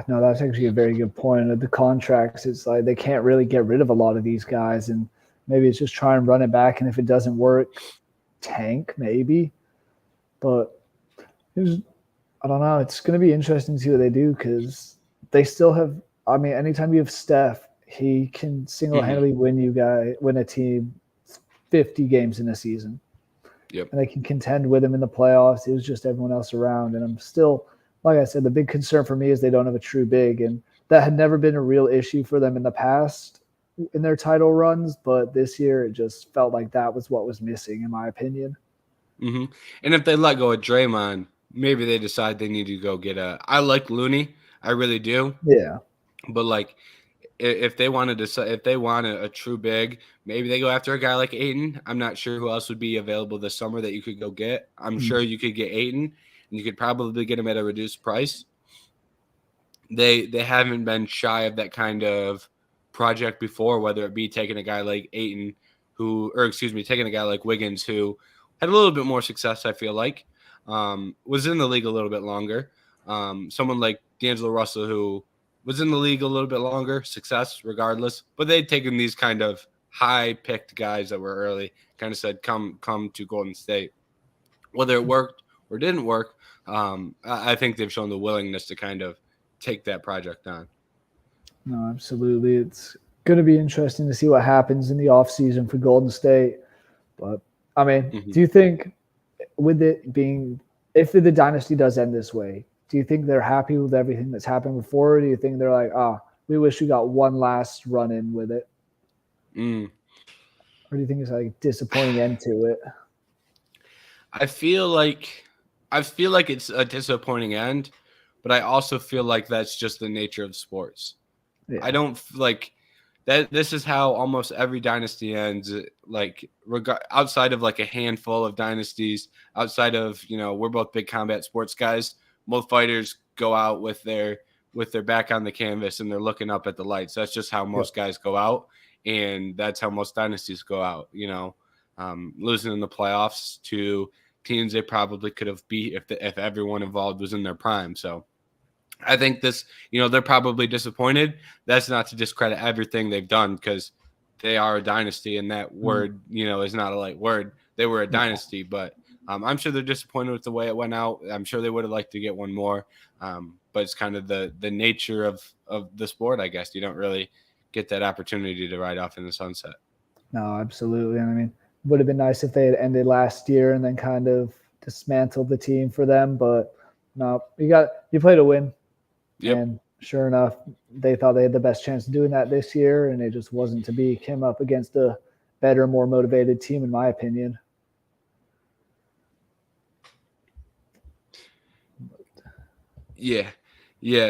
no, that's actually a very good point. The contracts, it's like they can't really get rid of a lot of these guys, and maybe it's just try and run it back, and if it doesn't work, tank maybe. But I don't know. It's going to be interesting to see what they do because they still have. I mean, anytime you have Steph, he can single-handedly win a team 50 games in a season. Yep. And they can contend with him in the playoffs. It was just everyone else around. And I'm still, like I said, the big concern for me is they don't have a true big. And that had never been a real issue for them in the past in their title runs. But this year, it just felt like that was what was missing, in my opinion. Mm-hmm. And if they let go of Draymond, maybe they decide they need to go get a. I like Looney, I really do, Yeah. but like if they wanted to, if they want a true big, maybe they go after a guy like Aiton. I'm not sure who else would be available this summer that you could go get. I'm Mm. sure you could get Aiton, and you could probably get him at a reduced price. They haven't been shy of that kind of project before, whether it be taking a guy like Aiton, taking a guy like Wiggins, who had a little bit more success. I feel like was in the league a little bit longer. Someone like D'Angelo Russell, who was in the league a little bit longer, success regardless. But they'd taken these kind of high picked guys that were early, kind of said, "Come to Golden State." Whether it worked or didn't work, I think they've shown the willingness to kind of take that project on. No, absolutely. It's going to be interesting to see what happens in the offseason for Golden State. But I mean, Mm-hmm. do you think with it being, if the dynasty does end this way, do you think they're happy with everything that's happened before? Or do you think they're like, we wish we got one last run in with it? Mm. Or do you think it's like a disappointing end to it? I feel like it's a disappointing end, but I also feel like that's just the nature of sports. Yeah. I don't like that. This is how almost every dynasty ends. Like outside of like a handful of dynasties, outside of we're both big combat sports guys. Most fighters go out with their back on the canvas and they're looking up at the lights. That's just how most guys go out, and that's how most dynasties go out. Losing in the playoffs to teams they probably could have beat if everyone involved was in their prime. So I think this, they're probably disappointed. That's not to discredit everything they've done because they are a dynasty, and that word, is not a light word. They were a dynasty, but I'm sure they're disappointed with the way it went out. I'm sure they would have liked to get one more, but it's kind of the nature of the sport, I guess. You don't really get that opportunity to ride off in the sunset. No, absolutely. I mean, it would have been nice if they had ended last year and then kind of dismantled the team for them, but no, you played to win. Yep. And sure enough, they thought they had the best chance of doing that this year, and it just wasn't to be. Came up against a better, more motivated team, in my opinion. Yeah,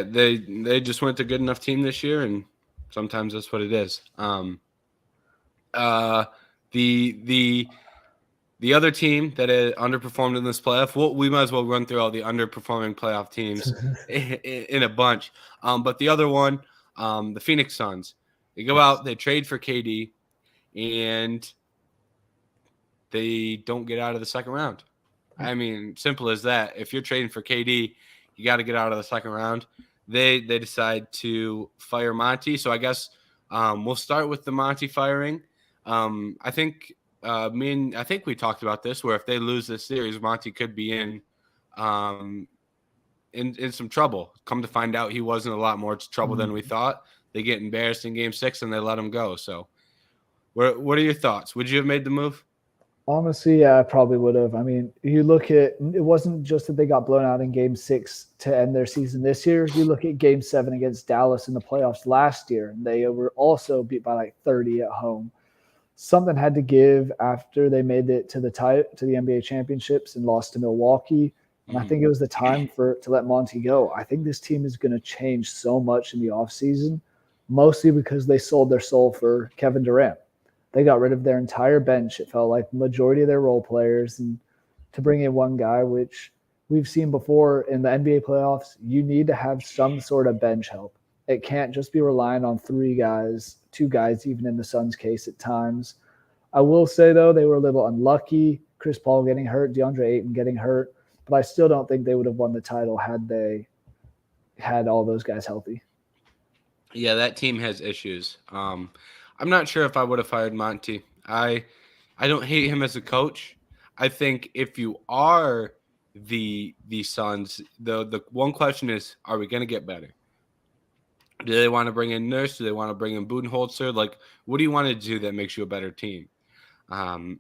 they just went to good enough team this year, and sometimes that's what it is. The other team that underperformed in this playoff, well, we might as well run through all the underperforming playoff teams in a bunch. But the other one, the Phoenix Suns, they go out, they trade for KD, and they don't get out of the second round. I mean, simple as that. If you're trading for KD, you got to get out of the second round. They decide to fire Monty. So I guess we'll start with the Monty firing. I think I think we talked about this, where if they lose this series, Monty could be in some trouble. Come to find out, he wasn't a lot more trouble than we thought. They get embarrassed in Game 6 and they let him go. So, what are your thoughts? Would you have made the move? Honestly, yeah, I probably would have. I mean, you look at it wasn't just that they got blown out in Game 6 to end their season this year. You look at Game 7 against Dallas in the playoffs last year, and they were also beat by like 30 at home. Something had to give after they made it to the NBA championships and lost to Milwaukee. And I think it was the time to let Monty go. I think this team is going to change so much in the offseason, mostly because they sold their soul for Kevin Durant. They got rid of their entire bench. It felt like the majority of their role players. And to bring in one guy, which we've seen before in the NBA playoffs, you need to have some sort of bench help. It can't just be relying on three guys, two guys, even in the Suns' case at times. I will say, though, they were a little unlucky. Chris Paul getting hurt, DeAndre Ayton getting hurt. But I still don't think they would have won the title had they had all those guys healthy. Yeah, that team has issues. I'm not sure if I would have fired Monty. I don't hate him as a coach. I think if you are the Suns, the one question is, are we going to get better? Do they want to bring in Nurse? Do they want to bring in Budenholzer? Like, what do you want to do that makes you a better team?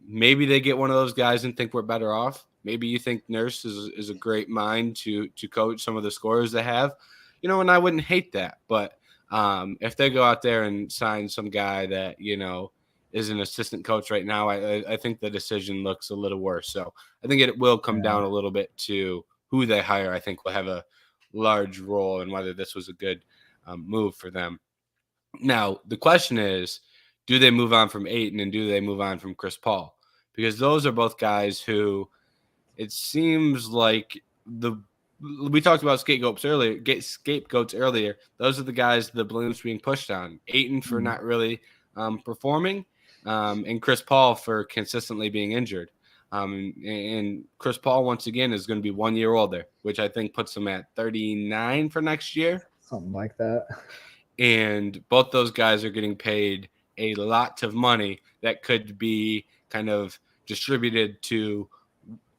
Maybe they get one of those guys and think we're better off. Maybe you think Nurse is a great mind to coach some of the scorers they have, and I wouldn't hate that. But if they go out there and sign some guy that, is an assistant coach right now, I think the decision looks a little worse. So I think it will come down a little bit to who they hire, I think, will have a large role in whether this was a good move for them. Now, the question is, do they move on from Ayton and do they move on from Chris Paul? Because those are both guys who it seems like we talked about scapegoats earlier. Those are the guys the blame's being pushed on. Ayton for not really performing, and Chris Paul for consistently being injured. And Chris Paul, once again, is going to be 1 year older, which I think puts him at 39 for next year. Something like that. And both those guys are getting paid a lot of money that could be kind of distributed to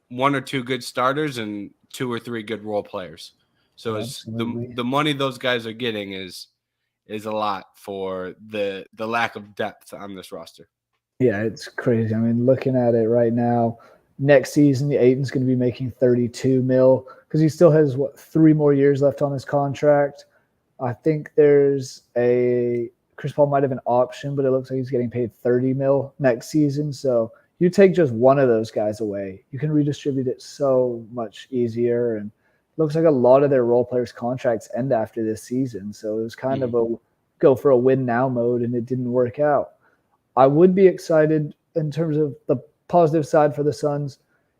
one or two good starters and two or three good role players. So the money those guys are getting is a lot for the lack of depth on this roster. Yeah, it's crazy. I mean, looking at it right now, next season, Ayton's going to be making $32 million because he still has 3 more years left on his contract. I think there's Chris Paul might have an option, but it looks like he's getting paid $30 million next season. So you take just one of those guys away, you can redistribute it so much easier. And it looks like a lot of their role players' contracts end after this season. So it was kind of a go for a win now mode, and it didn't work out. I would be excited in terms of the positive side for the Suns.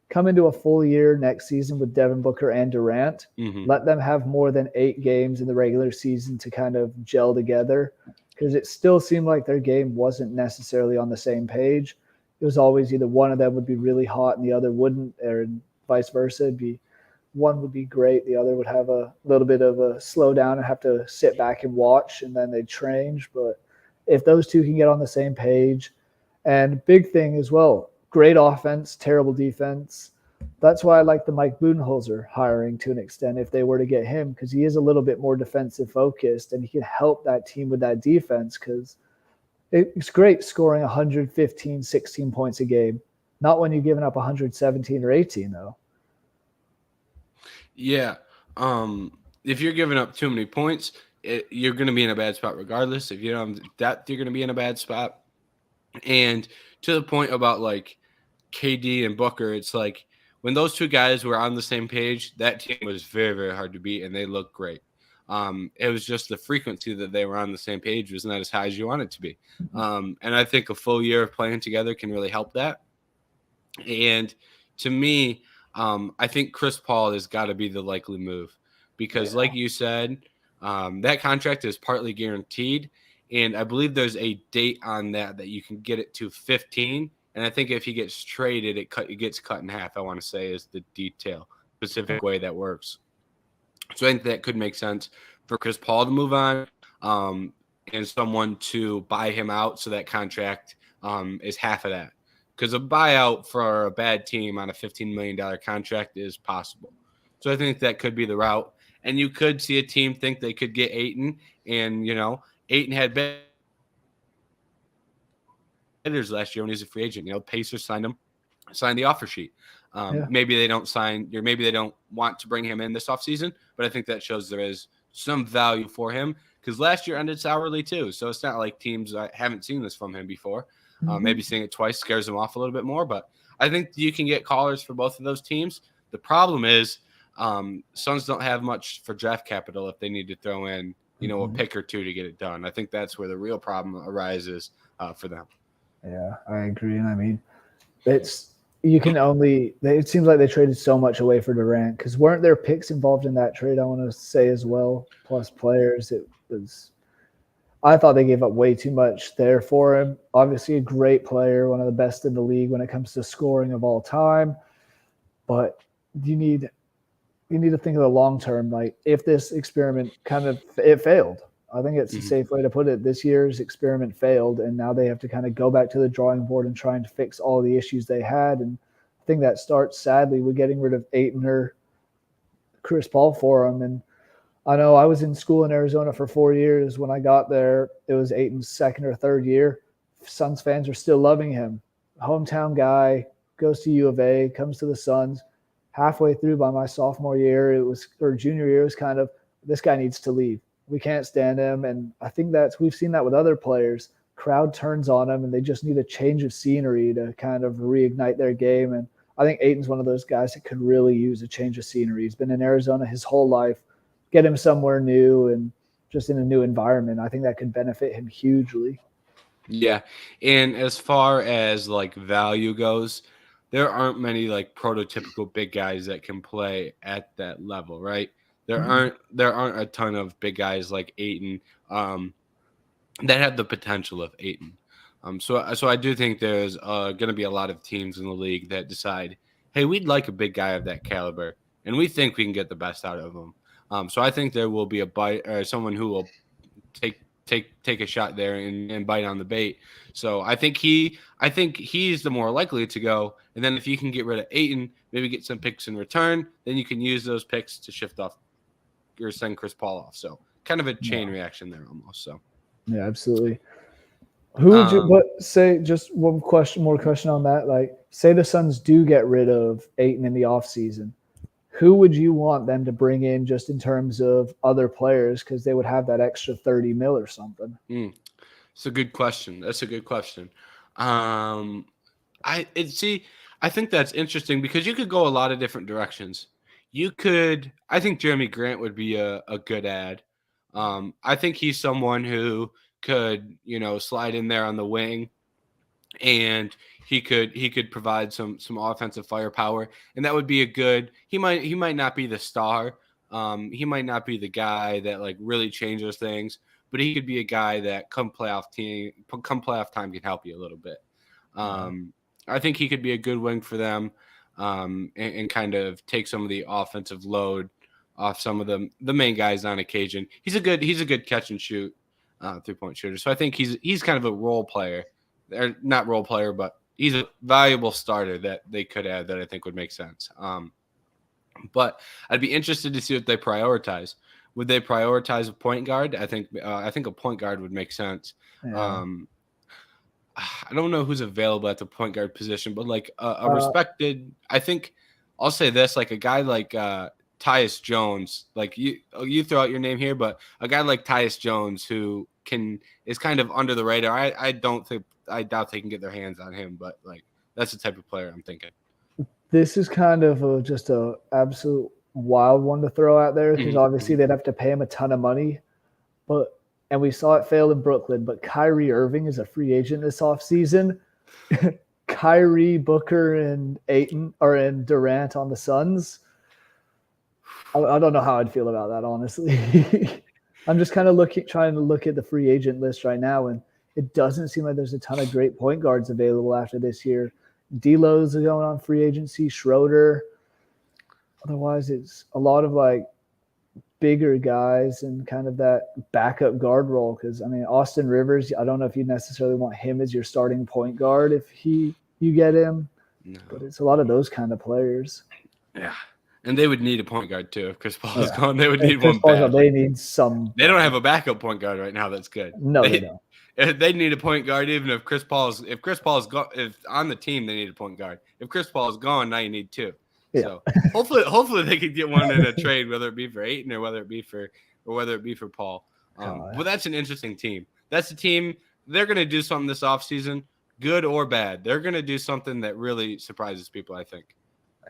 Come into a full year next season with Devin Booker and Durant. Let them have more than 8 games in the regular season to kind of gel together, because it still seemed like their game wasn't necessarily on the same page. It was always either one of them would be really hot and the other wouldn't, or vice versa. One would be great, the other would have a little bit of a slowdown and have to sit back and watch, and then they'd change. But if those two can get on the same page, and big thing as well, great offense, terrible defense. That's why I like the Mike Budenholzer hiring to an extent if they were to get him, because he is a little bit more defensive focused and he can help that team with that defense, because it's great scoring 115, 16 points a game. Not when you're giving up 117 or 18, though. Yeah. If you're giving up too many points, you're going to be in a bad spot regardless. If you don't have depth, you're going to be in a bad spot. And to the point about like KD and Booker, it's like when those two guys were on the same page, that team was very, very hard to beat, and they looked great. It was just the frequency that they were on the same page was not as high as you want it to be. And I think a full year of playing together can really help that. And to me, I think Chris Paul has got to be the likely move because, like you said, that contract is partly guaranteed. And I believe there's a date on that you can get it to 15. And I think if he gets traded, it gets cut in half, I want to say, is the specific way that works. So I think that could make sense for Chris Paul to move on and someone to buy him out so that contract is half of that. Because a buyout for a bad team on a $15 million contract is possible. So I think that could be the route. And you could see a team think they could get Ayton. And, Ayton had bidders last year when he was a free agent. Pacers signed the offer sheet. Maybe they don't maybe they don't want to bring him in this offseason, but I think that shows there is some value for him because last year ended sourly too. So it's not like teams haven't seen this from him before. Maybe seeing it twice scares them off a little bit more, but I think you can get callers for both of those teams. The problem is Suns don't have much for draft capital if they need to throw in, a pick or two to get it done. I think that's where the real problem arises for them. Yeah, I agree. And I mean, it seems like they traded so much away for Durant because weren't there picks involved in that trade? I want to say as well, plus players. I thought they gave up way too much there for him. Obviously a great player, one of the best in the league when it comes to scoring of all time. But you need to think of the long term. Like if this experiment it failed. I think it's a safe way to put it. This year's experiment failed, and now they have to kind of go back to the drawing board and try and fix all the issues they had. And I think that starts, sadly, with getting rid of Ayton or Chris Paul for them. And I know I was in school in Arizona for 4 years. When I got there, it was Ayton's second or third year. Suns fans are still loving him. Hometown guy, goes to U of A, comes to the Suns. Halfway through by my sophomore year, or junior year, it was kind of, this guy needs to leave. We can't stand him. And I think we've seen that with other players. Crowd turns on them and they just need a change of scenery to kind of reignite their game. And I think Aiton's one of those guys that could really use a change of scenery. He's been in Arizona his whole life. Get him somewhere new and just in a new environment. I think that could benefit him hugely. Yeah. And as far as like value goes, there aren't many like prototypical big guys that can play at that level, right? There aren't a ton of big guys like Aiton that have the potential of Aiton. So I do think there's going to be a lot of teams in the league that decide, hey, we'd like a big guy of that caliber, and we think we can get the best out of him. So I think there will be a bite or someone who will take a shot there and bite on the bait. So I think he's the more likely to go. And then if you can get rid of Aiton, maybe get some picks in return, then you can use those picks to shift off or send Chris Paul off. So kind of a chain reaction there almost. So yeah, absolutely. Who would you? But say just one more question on that. Like, say the Suns do get rid of Aiton in the offseason. Who would you want them to bring in just in terms of other players because they would have that extra 30 mil or something? It's a good question. That's a good question. I think that's interesting because you could go a lot of different directions. I think Jeremy Grant would be a good ad. I think he's someone who could, slide in there on the wing and he could provide some offensive firepower, and that would be he might not be the star. He might not be the guy that like really changes things, but he could be a guy that come playoff time can help you a little bit. I think he could be a good wing for them, and kind of take some of the offensive load off some of the main guys on occasion. He's a good catch and shoot 3-point shooter. So I think he's kind of a role player. Or not role player, but he's a valuable starter that they could add that I think would make sense. But I'd be interested to see what they prioritize. Would they prioritize a point guard? I think a point guard would make sense. Yeah. I don't know who's available at the point guard position, but like a respected, I think I'll say this, like a guy like Tyus Jones, like you throw out your name here, but a guy like Tyus Jones who is kind of under the radar. I doubt they can get their hands on him, but like that's the type of player I'm thinking. This is kind of just a absolute wild one to throw out there because obviously they'd have to pay him a ton of money, and we saw it fail in Brooklyn. But Kyrie Irving is a free agent this offseason. Kyrie, Booker, and Aiton are in Durant on the Suns. I don't know how I'd feel about that, honestly. I'm just kind of trying to look at the free agent list right now, and it doesn't seem like there's a ton of great point guards available after this year. D'Lo's going on free agency, Schroeder. Otherwise, it's a lot of like bigger guys and kind of that backup guard role. Because I mean, Austin Rivers, I don't know if you necessarily want him as your starting point guard if you get him. No. But it's a lot of those kind of players. Yeah. And they would need a point guard too. If Chris Paul is gone, they would need one back. They need some. They don't have a backup point guard right now. That's good. No, they don't. They need a point guard even if Chris Paul is gone. If on the team, they need a point guard. If Chris Paul is gone, now you need two. Yeah. So hopefully they could get one in a trade, whether it be for Aiton or whether it be for Paul. But that's an interesting team. That's a team. They're going to do something this offseason, good or bad. They're going to do something that really surprises people, I think.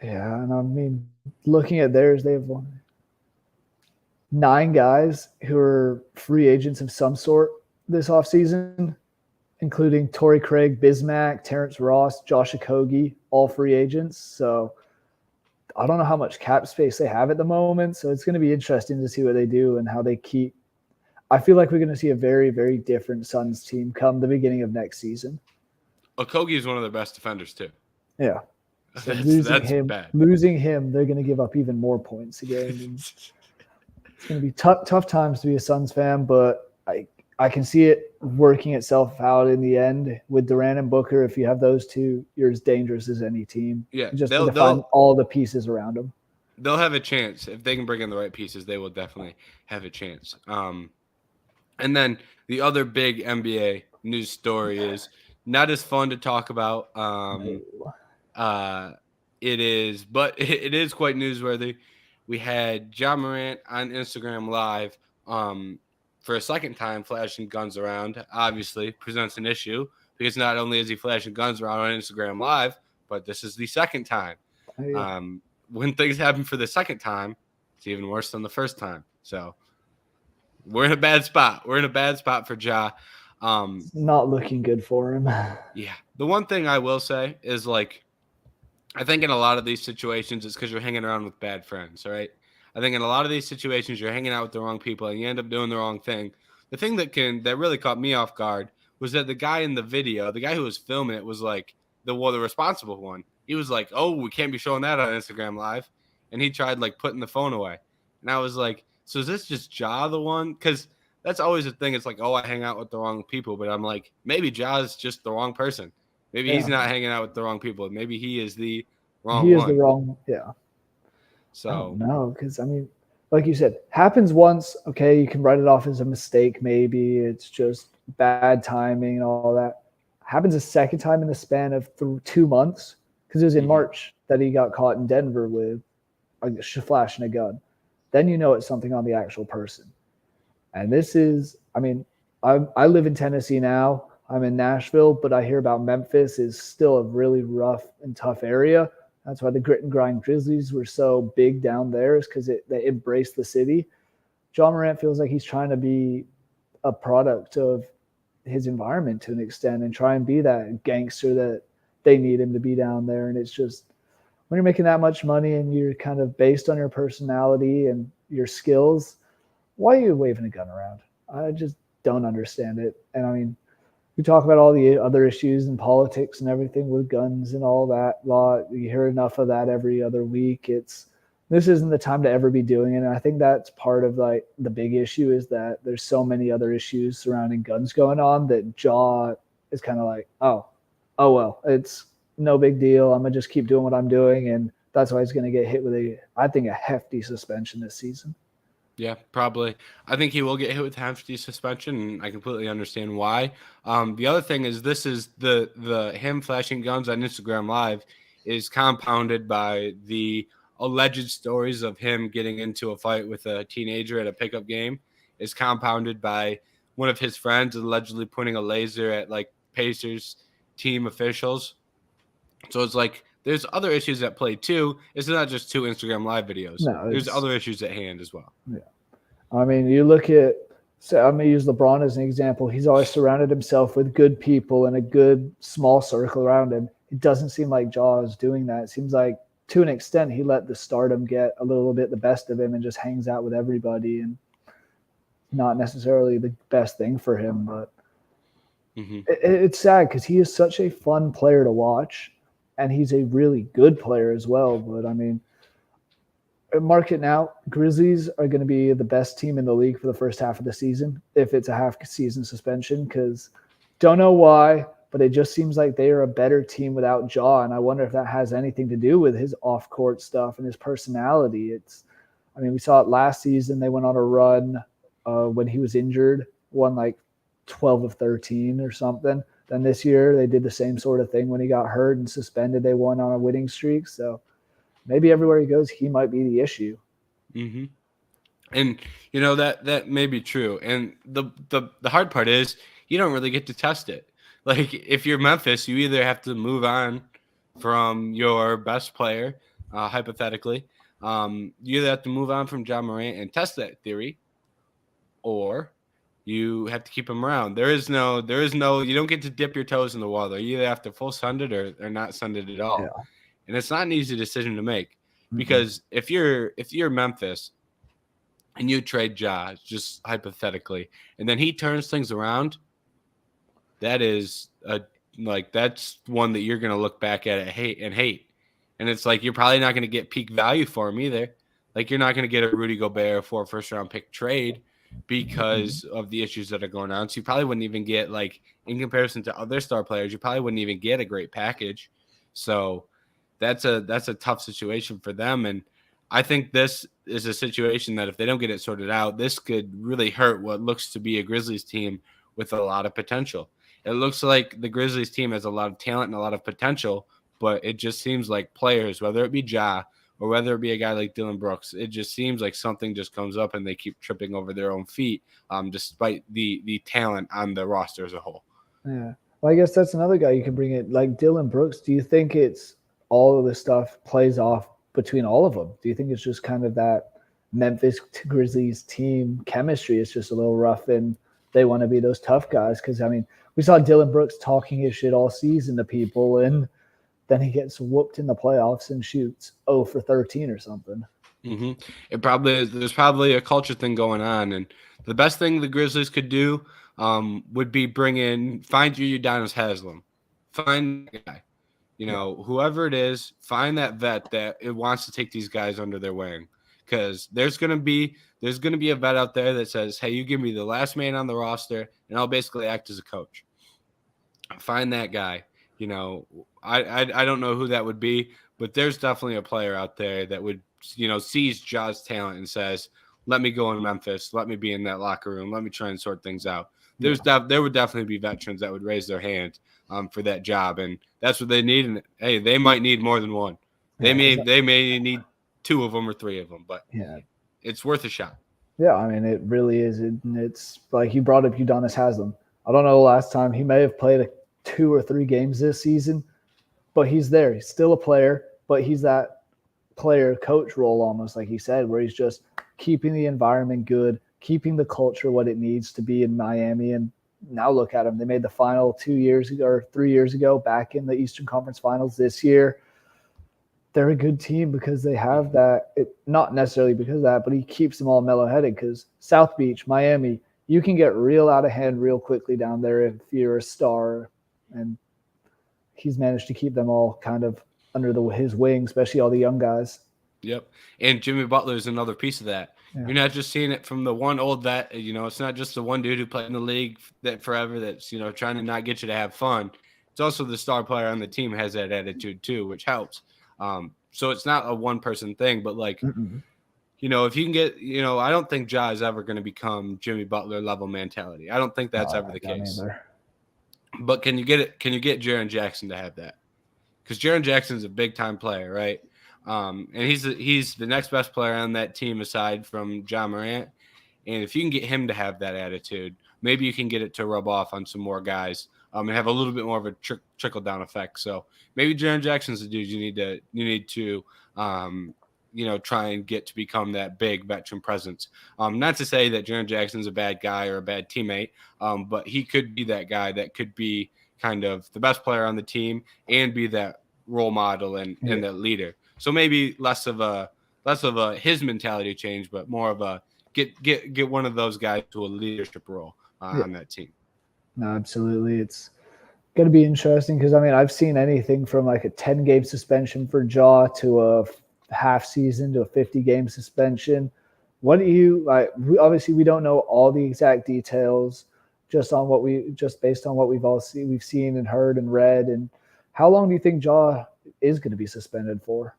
Yeah, and I mean, looking at theirs, they have 9 guys who are free agents of some sort this offseason, including Torrey Craig, Bismack, Terrence Ross, Josh Okogie, all free agents. So I don't know how much cap space they have at the moment. So it's going to be interesting to see what they do and how they keep. I feel like we're going to see a very, very different Suns team come the beginning of next season. Okogie is one of their best defenders too. Yeah. So bad. Losing him, they're going to give up even more points again. It's going to be tough times to be a Suns fan, but I can see it working itself out in the end with Durant and Booker. If you have those two, you're as dangerous as any team. Yeah, you just need to find all the pieces around them. They'll have a chance if they can bring in the right pieces. They will definitely have a chance. And then the other big NBA news story is not as fun to talk about. It is quite newsworthy. We had Ja Morant on Instagram Live for a second time flashing guns around. Obviously presents an issue because not only is he flashing guns around on Instagram Live, but this is the second time. Yeah. When things happen for the second time, it's even worse than the first time. So we're in a bad spot. We're in a bad spot for Ja. It's not looking good for him. Yeah. The one thing I will say is like, I think in a lot of these situations, it's because you're hanging around with bad friends, all right? I think in a lot of these situations, you're hanging out with the wrong people and you end up doing the wrong thing. The thing that really caught me off guard was that the guy in the video, the guy who was filming it, was like the responsible one. He was like, "Oh, we can't be showing that on Instagram Live," and he tried like putting the phone away. And I was like, "So is this just Ja the one?" Because that's always the thing. It's like, "Oh, I hang out with the wrong people," but I'm like, maybe Ja's just the wrong person. Maybe he's Yeah. not hanging out with the wrong people. Maybe he is the wrong He is the one. wrong. Yeah. I don't So know, because I mean, like you said, happens once. Okay, you can write it off as a mistake. Maybe it's just bad timing and all that. Happens a second time in the span of 2 months, because it was in March that he got caught in Denver with a flashing a gun. Then you know it's something on the actual person. And this is, I mean, I live in Tennessee now. I'm in Nashville, but I hear about Memphis is still a really rough and tough area. That's why the grit and grind Grizzlies were so big down there, is because they embraced the city. John Morant feels like he's trying to be a product of his environment to an extent and try and be that gangster that they need him to be down there. And it's just, when you're making that much money and you're kind of based on your personality and your skills, why are you waving a gun around? I just don't understand it. And I mean, we talk about all the other issues and politics and everything with guns and all that lot. You hear enough of that every other week. This isn't the time to ever be doing it. And I think that's part of like the big issue, is that there's so many other issues surrounding guns going on that Ja is kind of like, oh well, it's no big deal. I'm gonna just keep doing what I'm doing, and that's why he's gonna get hit with I think a hefty suspension this season. yeah, probably. I think he will get hit with hefty suspension, and I completely understand why. The other thing is, this is the him flashing guns on Instagram Live is compounded by the alleged stories of him getting into a fight with a teenager at a pickup game. Is compounded by one of his friends allegedly pointing a laser at like Pacers team officials. So it's like there's other issues at play too. It's not just two Instagram Live videos. No, There's other issues at hand as well. Yeah. I mean, you look at, so I'm going to use LeBron as an example. He's always surrounded himself with good people and a good small circle around him. It doesn't seem like Ja is doing that. It seems like to an extent he let the stardom get a little bit the best of him and just hangs out with everybody, and not necessarily the best thing for him. But it's sad because he is such a fun player to watch, and he's a really good player as well. But I mean, mark it now, Grizzlies are going to be the best team in the league for the first half of the season if it's a half season suspension, because don't know why, but it just seems like they are a better team without Ja, and I wonder if that has anything to do with his off-court stuff and his personality. I mean, we saw it last season. They went on a run when he was injured, won like 12 of 13 or something. Then this year they did the same sort of thing when he got hurt and suspended. They won on a winning streak, so maybe everywhere he goes, he might be the issue. Mm-hmm. And you know that may be true. And the hard part is you don't really get to test it. Like if you're Memphis, you either have to move on from your best player, hypothetically. You either have to move on from John Morant and test that theory, or you have to keep him around. There is no. You don't get to dip your toes in the water. You either have to full send it or not send it at all. Yeah. And it's not an easy decision to make, because if you're Memphis and you trade Ja, just hypothetically, and then he turns things around, that's one that you're gonna look back at and hate. And it's like you're probably not gonna get peak value for him either. Like you're not gonna get a Rudy Gobert for a first round pick trade because of the issues that are going on. So you probably wouldn't even get, like, in comparison to other star players, you probably wouldn't even get a great package. So that's a tough situation for them. And I think this is a situation that if they don't get it sorted out, this could really hurt what looks to be a Grizzlies team with a lot of potential. It looks like the Grizzlies team has a lot of talent and a lot of potential, but it just seems like players, whether it be Ja or whether it be a guy like Dylan Brooks, it just seems like something just comes up and they keep tripping over their own feet, despite the talent on the roster as a whole. Yeah. Well, I guess that's another guy you can bring in, like Dylan Brooks. Do you think it's all of this stuff plays off between all of them? Do you think it's just kind of that Memphis Grizzlies team chemistry is just a little rough and they want to be those tough guys? Because, I mean, we saw Dylan Brooks talking his shit all season to people, and then he gets whooped in the playoffs and shoots 0 for 13 or something. Mm-hmm. There's probably a culture thing going on, and the best thing the Grizzlies could do would be find Udonis Haslem, find that guy, whoever it is, find that vet that it wants to take these guys under their wing, because there's gonna be a vet out there that says, hey, you give me the last man on the roster, and I'll basically act as a coach. Find that guy. I don't know who that would be, but there's definitely a player out there that would, sees Ja's talent and says, let me go in Memphis. Let me be in that locker room. Let me try and sort things out. There would definitely be veterans that would raise their hand for that job. And that's what they need. And hey, they might need more than one. They may need 2 of them or 3 of them, but it's worth a shot. Yeah, I mean, it really is. It's like you brought up Udonis Haslem. I don't know the last time he may have played 2 or 3 games this season, but he's there. He's still a player, but he's that player coach role almost, like he said, where he's just keeping the environment good, keeping the culture what it needs to be in Miami. And now look at them. They made the final 2 years ago or 3 years ago, back in the Eastern Conference Finals this year. They're a good team because they have that. Not necessarily because of that, but he keeps them all mellow-headed, because South Beach, Miami, you can get real out of hand real quickly down there if you're a star. And he's managed to keep them all kind of under his wing, especially all the young guys. Yep. And Jimmy Butler is another piece of that. Yeah. You're not just seeing it from the one old vet. It's not just the one dude who played in the league that forever that's, trying to not get you to have fun. It's also the star player on the team has that attitude too, which helps. So it's not a one-person thing, but like, if you can get, I don't think Ja is ever going to become Jimmy Butler level mentality. I don't think that's ever the case. Either. But can you get it? Can you get Jaren Jackson to have that? Because Jaren Jackson's a big-time player, right? And he's the next best player on that team aside from Ja Morant. And if you can get him to have that attitude, maybe you can get it to rub off on some more guys and have a little bit more of a trickle-down effect. So maybe Jaren Jackson's the dude you need to try and get to become that big veteran presence. Not to say that Jaren Jackson's a bad guy or a bad teammate, but he could be that guy that could be kind of the best player on the team and be that role model and that leader. So maybe less of a his mentality change, but more of a get one of those guys to a leadership role on that team. No, absolutely. It's going to be interesting because, I mean, I've seen anything from like a 10-game suspension for Ja to a half season to a 50-game suspension. What do you like? Obviously, we don't know all the exact details, just based on what we've seen and heard and read. And how long do you think Ja is going to be suspended for?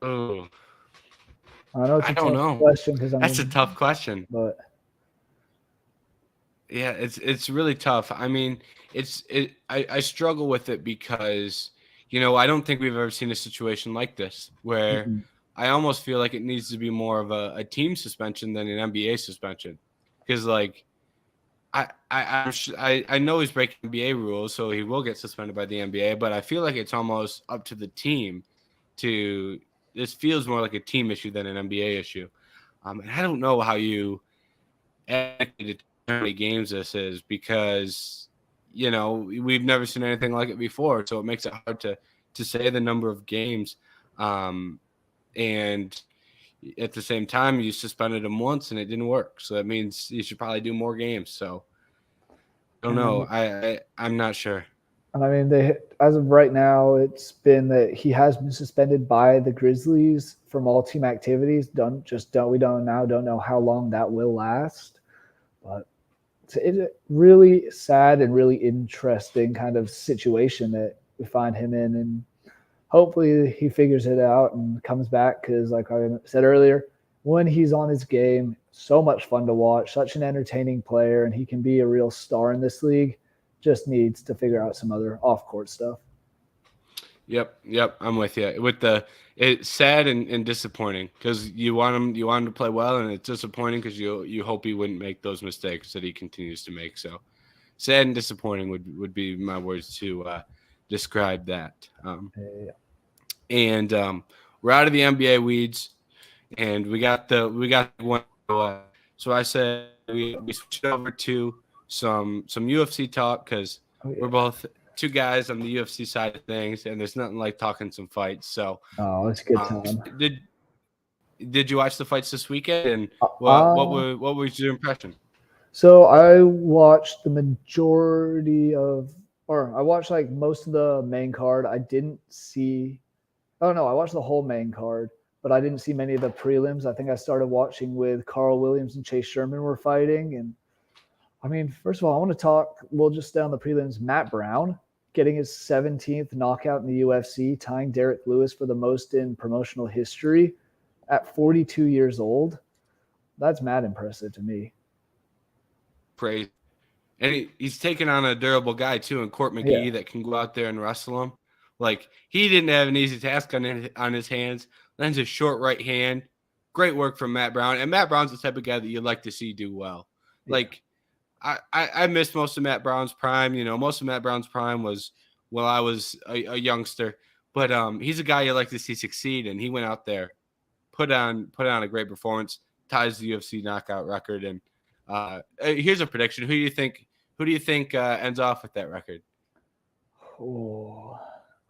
Oh, I know it's a tough question because that's a tough question. But yeah, it's really tough. I mean, I struggle with it because I don't think we've ever seen a situation like this where I almost feel like it needs to be more of a team suspension than an NBA suspension, because like I know he's breaking NBA rules, so he will get suspended by the NBA, but I feel like it's almost up to the team to. This feels more like a team issue than an NBA issue. And I don't know how you determine how many games this is because, we've never seen anything like it before. So it makes it hard to say the number of games. And at the same time, you suspended him once and it didn't work. So that means you should probably do more games. So I don't know. I'm not sure. And I mean, as of right now, it's been that he has been suspended by the Grizzlies from all team activities. We don't know how long that will last. But it's a really sad and really interesting kind of situation that we find him in. And hopefully he figures it out and comes back because, like I said earlier, when he's on his game, so much fun to watch, such an entertaining player, and he can be a real star in this league. Just needs to figure out some other off-court stuff. Yep, I'm with you. It's sad and disappointing because you want him to play well, and it's disappointing because you hope he wouldn't make those mistakes that he continues to make. So sad and disappointing would be my words to describe that. Yeah. And we're out of the NBA weeds, and we got one. So I said we switched over to some UFC talk because Oh we're yeah. both two guys on the UFC side of things, and there's nothing like talking some fights. So Oh, it's a good um, time. did you watch the fights this weekend? And Uh, what was your impression? so I watched the majority of, or I watched like most of the main card. I didn't see. Oh no, I watched the whole main card, but I didn't see many of the prelims. I think I started watching with Carl Williams and Chase Sherman were fighting, and I mean, first of all, I want to talk. We'll just stay on the prelims. Matt Brown getting his 17th knockout in the UFC, tying Derek Lewis for the most in promotional history at 42 years old. That's mad impressive to me. Praise. And he's taking on a durable guy too, in Court Yeah. McGee that can go out there and wrestle him. Like he didn't have an easy task on his hands. Lands a short right hand. Great work from Matt Brown. And Matt Brown's the type of guy that you'd like to see do well. Yeah. Like I missed most of Matt Brown's prime. You know, most of Matt Brown's prime was while I was a youngster. But he's a guy you like to see succeed, and he went out there, put on a great performance, ties the UFC knockout record. And here's a prediction: Who do you think ends off with that record? Oh,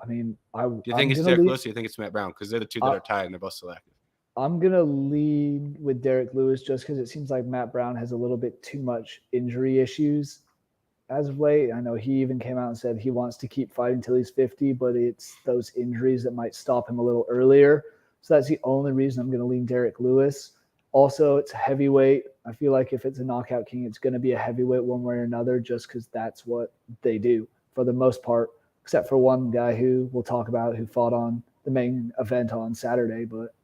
I mean, Do you think I'm it's gonna Derek lean. Lewis? Or do you think it's Matt Brown? Because they're the two that are tied, and they're both selected. I'm gonna lean with Derek Lewis just because it seems like Matt Brown has a little bit too much injury issues as of late. I know he even came out and said he wants to keep fighting until he's 50, but it's those injuries that might stop him a little earlier. So that's the only reason I'm gonna lean Derek Lewis. Also, it's heavyweight. I feel like if it's a knockout king, it's going to be a heavyweight one way or another, just because that's what they do for the most part, except for one guy who we'll talk about who fought on the main event on Saturday. But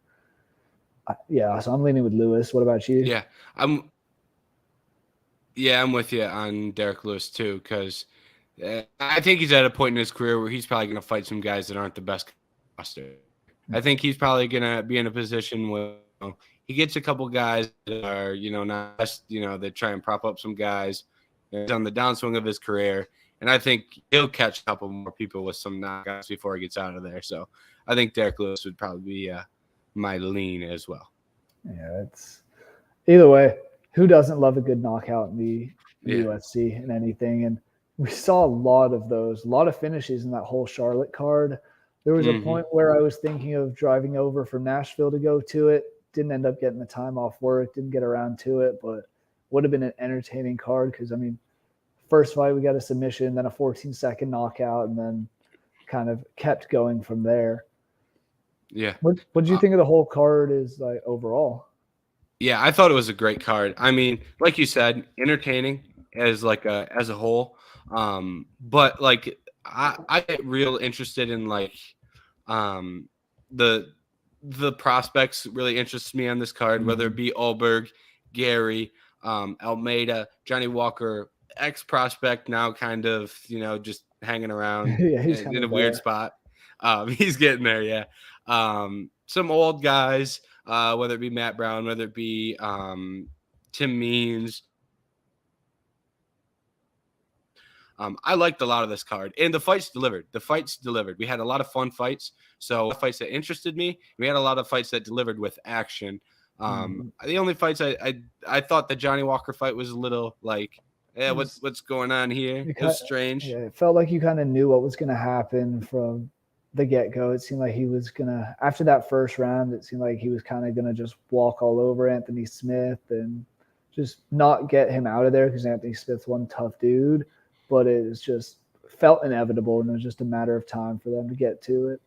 yeah, so I'm leaning with Lewis. What about you? I'm with you on Derek Lewis too, because I think he's at a point in his career where he's probably going to fight some guys that aren't the best roster. I think he's probably going to be in a position where he gets a couple guys that are, not best, that try and prop up some guys. He's on the downswing of his career. And I think he'll catch a couple more people with some knockouts before he gets out of there. So I think Derek Lewis would probably be my lean as well. Yeah, it's either way. Who doesn't love a good knockout in the UFC and anything? And we saw a lot of those, a lot of finishes in that whole Charlotte card. There was a point where I was thinking of driving over from Nashville to go to it. Didn't end up getting the time off work. Didn't get around to it, but would have been an entertaining card because, I mean, first fight we got a submission, then a 14-second knockout, and then kind of kept going from there. Yeah. What did you think of the whole card is like overall? Yeah, I thought it was a great card. I mean, like you said, entertaining as a whole. But like I get real interested in like the prospects really interests me on this card, whether it be Ulberg, Gary, Almeida, Johnny Walker, ex prospect now kind of, just hanging around he's in a weird spot. He's getting there. Yeah. Some old guys, whether it be Matt Brown, whether it be Tim Means. I liked a lot of this card, and the fights delivered. We had a lot of fun fights. So fights that interested me. We had a lot of fights that delivered with action. The only fights I thought the Johnny Walker fight was a little like, what's going on here? It was strange. Yeah, it felt like you kind of knew what was going to happen from the get-go. It seemed like he was going to, after that first round, it seemed like he was kind of going to just walk all over Anthony Smith and just not get him out of there because Anthony Smith's one tough dude. But it was just felt inevitable, and it was just a matter of time for them to get to it.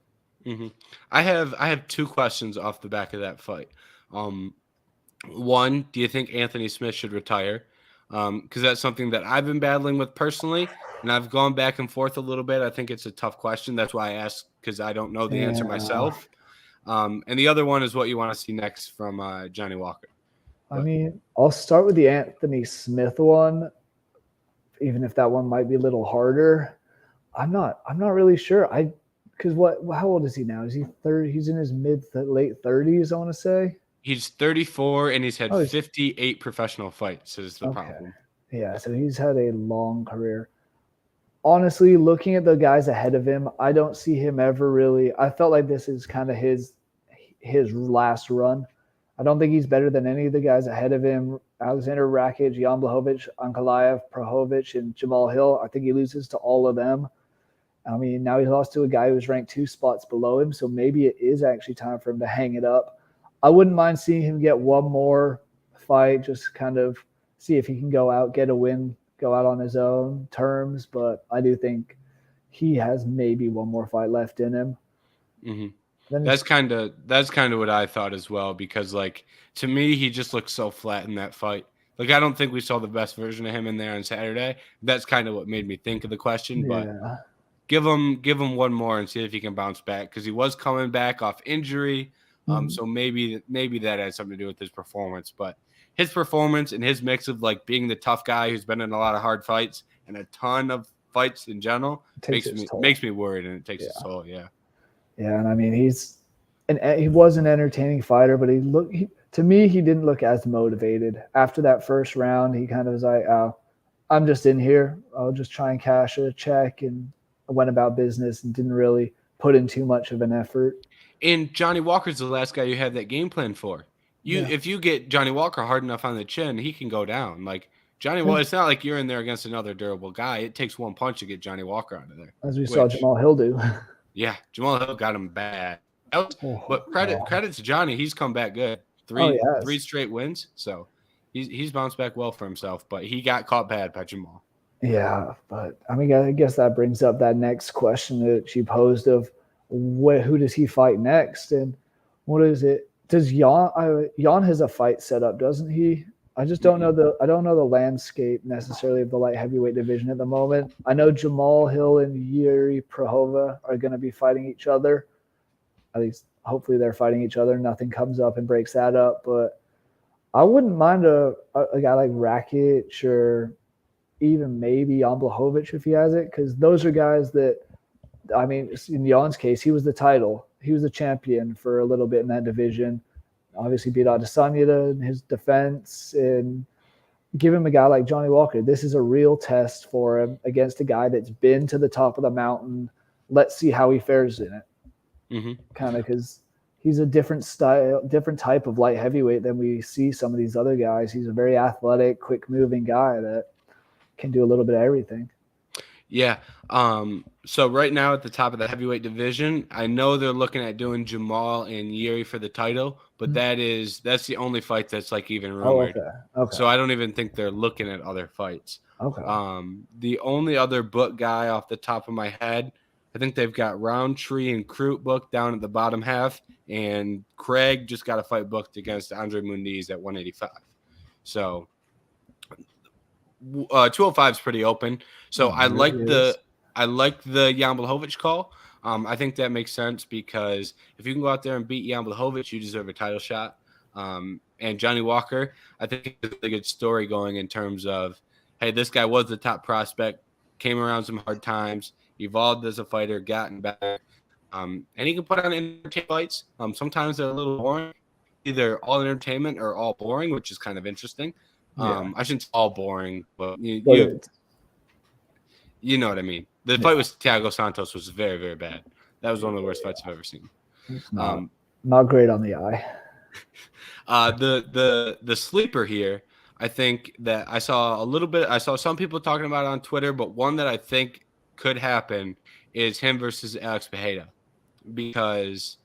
Mm-hmm. I have two questions off the back of that fight. One, do you think Anthony Smith should retire? Because that's something that I've been battling with personally, and I've gone back and forth a little bit. I think it's a tough question. That's why I asked, because I don't know the answer myself. And the other one is what you want to see next from Johnny Walker. I mean, I'll start with the Anthony Smith one, even if that one might be a little harder. I'm not really sure. Because how old is he now? Is he 30? He's in his late 30s, I want to say. He's 34 and he's had 58 professional fights is the problem. Yeah, so he's had a long career. Honestly, looking at the guys ahead of him, I don't see him ever really. I felt like this is kind of his last run. I don't think he's better than any of the guys ahead of him. Alexander Rakic, Jan Blachowicz, Ankalaev, Prahovic, and Jamal Hill. I think he loses to all of them. I mean, now he's lost to a guy who's ranked 2 spots below him, so maybe it is actually time for him to hang it up. I wouldn't mind seeing him get one more fight, just kind of see if he can go out, get a win, go out on his own terms. But I do think he has maybe one more fight left in him. Mm-hmm. That's kind of what I thought as well, because like to me he just looked so flat in that fight. Like I don't think we saw the best version of him in there on Saturday. That's kind of what made me think of the question. But give him one more and see if he can bounce back, because he was coming back off injury. So maybe that had something to do with his performance. But his performance and his mix of like being the tough guy who's been in a lot of hard fights and a ton of fights in general makes me worried, and it takes its toll. Yeah. Yeah, and I mean he was an entertaining fighter, but to me he didn't look as motivated after that first round. He kind of was like, "Oh, I'm just in here. I'll just try and cash a check," and went about business and didn't really put in too much of an effort. And Johnny Walker's the last guy you had that game plan for. If you get Johnny Walker hard enough on the chin, he can go down. Like Johnny Walker, it's not like you're in there against another durable guy. It takes one punch to get Johnny Walker out of there. As we saw Jamal Hill do. Yeah, Jamal Hill got him bad. But credit to Johnny, he's come back good. Three straight wins, so he's bounced back well for himself. But he got caught bad by Jamal. Yeah, but I mean, I guess that brings up that next question that you posed of who does he fight next, and what is it? Does Jan has a fight set up, doesn't he? I just don't know the landscape necessarily of the light heavyweight division at the moment. I know Jamal Hill and Yuri Prohova are going to be fighting each other. At least, hopefully, they're fighting each other. Nothing comes up and breaks that up. But I wouldn't mind a guy like Rakic or even maybe Jan Blachowicz if he has it, because those are guys that, I mean, in Jan's case, he was the title. He was the champion for a little bit in that division. Obviously beat Adesanya in his defense, and give him a guy like Johnny Walker. This is a real test for him against a guy that's been to the top of the mountain. Let's see how he fares in it. Kind of, because he's a different style, different type of light heavyweight than we see some of these other guys. He's a very athletic, quick moving guy that can do a little bit of everything. Yeah. So right now at the top of the heavyweight division, I know they're looking at doing Jamal and Yuri for the title, but that's the only fight that's like even rumored. Okay. So I don't even think they're looking at other fights. Okay. The only other book guy off the top of my head, I think they've got Roundtree and Crute booked down at the bottom half, and Craig just got a fight booked against Andre Muniz at 185. So 205 is pretty open. So I like the Jan Blachowicz call. I think that makes sense, because if you can go out there and beat Jan Blachowicz, you deserve a title shot. And Johnny Walker, I think it's a good story going in terms of, hey, this guy was the top prospect, came around some hard times, evolved as a fighter, gotten better. And he can put on entertaining fights. Sometimes they're a little boring, either all entertainment or all boring, which is kind of interesting. I shouldn't say all boring, but you know what I mean. The fight with Thiago Santos was very, very bad. That was one of the worst fights I've ever seen. Not great on the eye. The sleeper here, I think that I saw some people talking about it on Twitter, but one that I think could happen is him versus Alex Pereira, because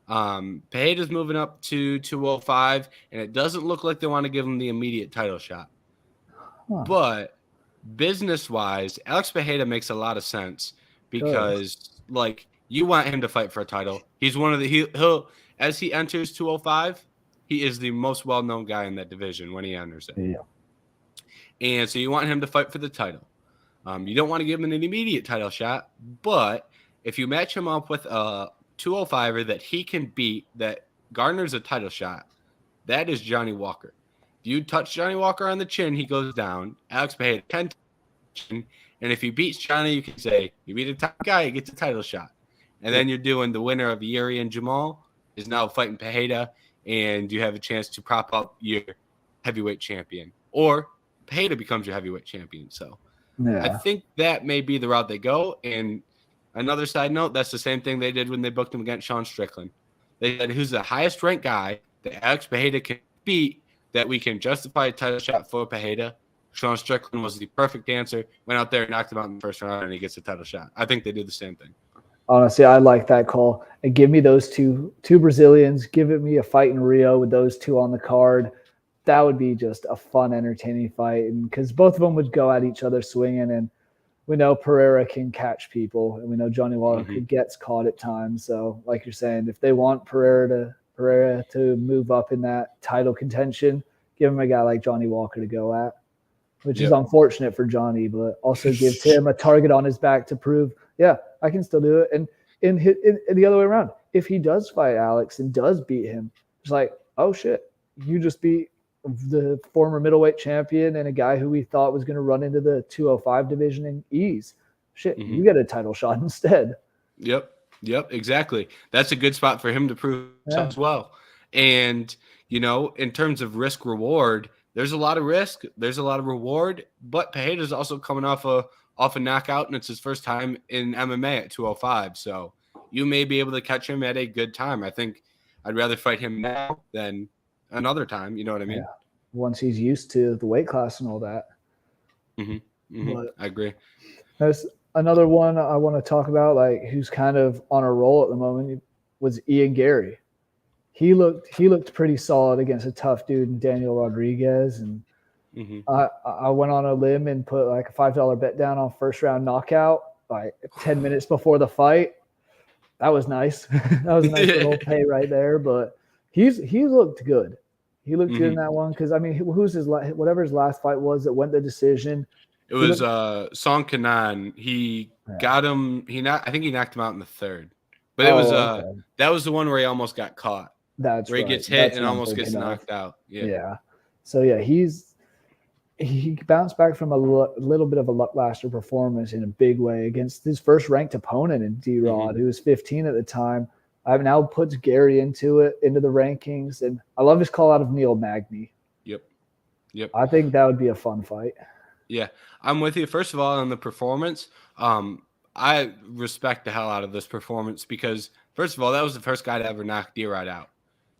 Pereira's moving up to 205, and it doesn't look like they want to give him the immediate title shot. But business-wise, Alex Pereira makes a lot of sense, because like, you want him to fight for a title. He's one of the he'll as he enters 205, he is the most well-known guy in that division when he enters it. Yeah. And so you want him to fight for the title. You don't want to give him an immediate title shot, but if you match him up with a 205er that he can beat, that garners a title shot, that is Johnny Walker. If you touch Johnny Walker on the chin, he goes down. Alex Pereira 10 chin, and if he beats Johnny, you can say you beat a top guy, he gets a title shot. And then you're doing the winner of Yuri and Jamal is now fighting Pereira, and you have a chance to prop up your heavyweight champion. Or Pereira becomes your heavyweight champion. So I Yeah. think that may be the route they go. And another side note, that's the same thing they did when they booked him against Sean Strickland. They said, who's the highest ranked guy that Alex Pereira can beat that we can justify a title shot for Pereira? Sean Strickland was the perfect answer, went out there and knocked him out in the first round, and he gets a title shot. I think they do the same thing. Honestly, I like that call. And give me those two Brazilians. Give it me a fight in Rio with those two on the card. That would be just a fun, entertaining fight. And because both of them would go at each other swinging, and we know Pereira can catch people, and we know Johnny Walker gets caught at times. So, like you're saying, if they want Pereira to move up in that title contention, give him a guy like Johnny Walker to go at, which is unfortunate for Johnny, but also gives him a target on his back to prove, yeah, I can still do it. And in the other way around, if he does fight Alex and does beat him, it's like, oh shit, you just beat the former middleweight champion and a guy who we thought was going to run into the 205 division in ease. Shit, you get a title shot instead. Yep, exactly. That's a good spot for him to prove as well. And, in terms of risk reward, there's a lot of risk, there's a lot of reward, but Pereira's also coming off a knockout, and it's his first time in MMA at 205. So you may be able to catch him at a good time. I think I'd rather fight him now than another time. You know what I mean? Yeah. Once he's used to the weight class and all that. But I agree. There's another one I want to talk about, like who's kind of on a roll at the moment, was Ian Gary. He looked pretty solid against a tough dude in Daniel Rodriguez, and I went on a limb and put like a $5 bet down on first round knockout like 10 minutes before the fight. That was nice. That was a nice little pay right there. But he looked good. He looked good in that one because, I mean, whatever his last fight was that went the decision. It was Song Kanan. He got him. I think he knocked him out in the third. But it was that was the one where he almost got caught. That's where he right. gets hit and almost gets knocked out. Yeah. So yeah, he bounced back from a little bit of a lackluster performance in a big way against his first ranked opponent in D-Rod, who was 15 at the time. I've now puts Gary into the rankings, and I love his call out of Neil Magny. Yep. I think that would be a fun fight. Yeah, I'm with you. First of all, on the performance, I respect the hell out of this performance because, first of all, that was the first guy to ever knock D-Rod out.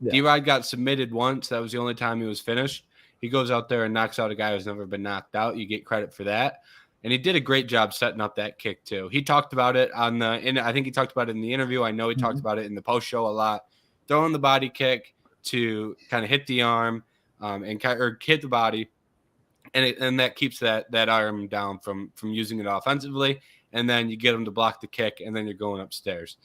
Yeah. D-Rod got submitted once. That was the only time he was finished. He goes out there and knocks out a guy who's never been knocked out. You get credit for that. And he did a great job setting up that kick, too. He talked about it I think he talked about it in the interview. I know he talked about it in the post show a lot. Throwing the body kick to kind of hit the arm or hit the body. And that keeps that arm down from using it offensively. And then you get him to block the kick, and then you're going upstairs.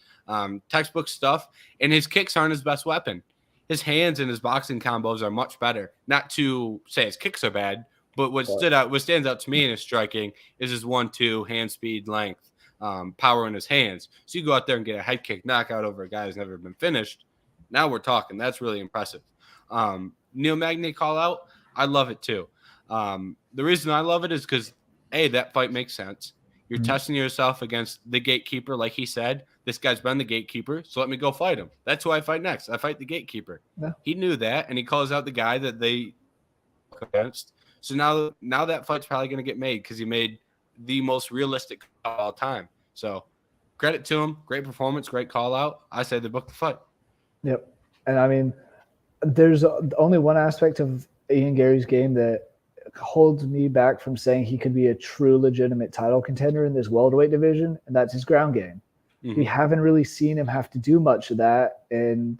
Textbook stuff. And his kicks aren't his best weapon. His hands and his boxing combos are much better. Not to say his kicks are bad, but what stands out to me in his striking is his 1-2 hand speed, length, power in his hands. So you go out there and get a head kick knockout over a guy who's never been finished. Now we're talking. That's really impressive. Neil Magny call out, I love it too. The reason I love it is because, A, that fight makes sense. You're testing yourself against the gatekeeper, like he said. This guy's been the gatekeeper, so let me go fight him. That's who I fight next. I fight the gatekeeper. Yeah. He knew that, and he calls out the guy that they against. So now that fight's probably going to get made because he made the most realistic call of all time. So credit to him. Great performance, great call out. I say they booked the fight. Yep. And, I mean, there's only one aspect of Ian Gary's game that holds me back from saying he could be a true legitimate title contender in this welterweight division, and that's his ground game. We haven't really seen him have to do much of that, and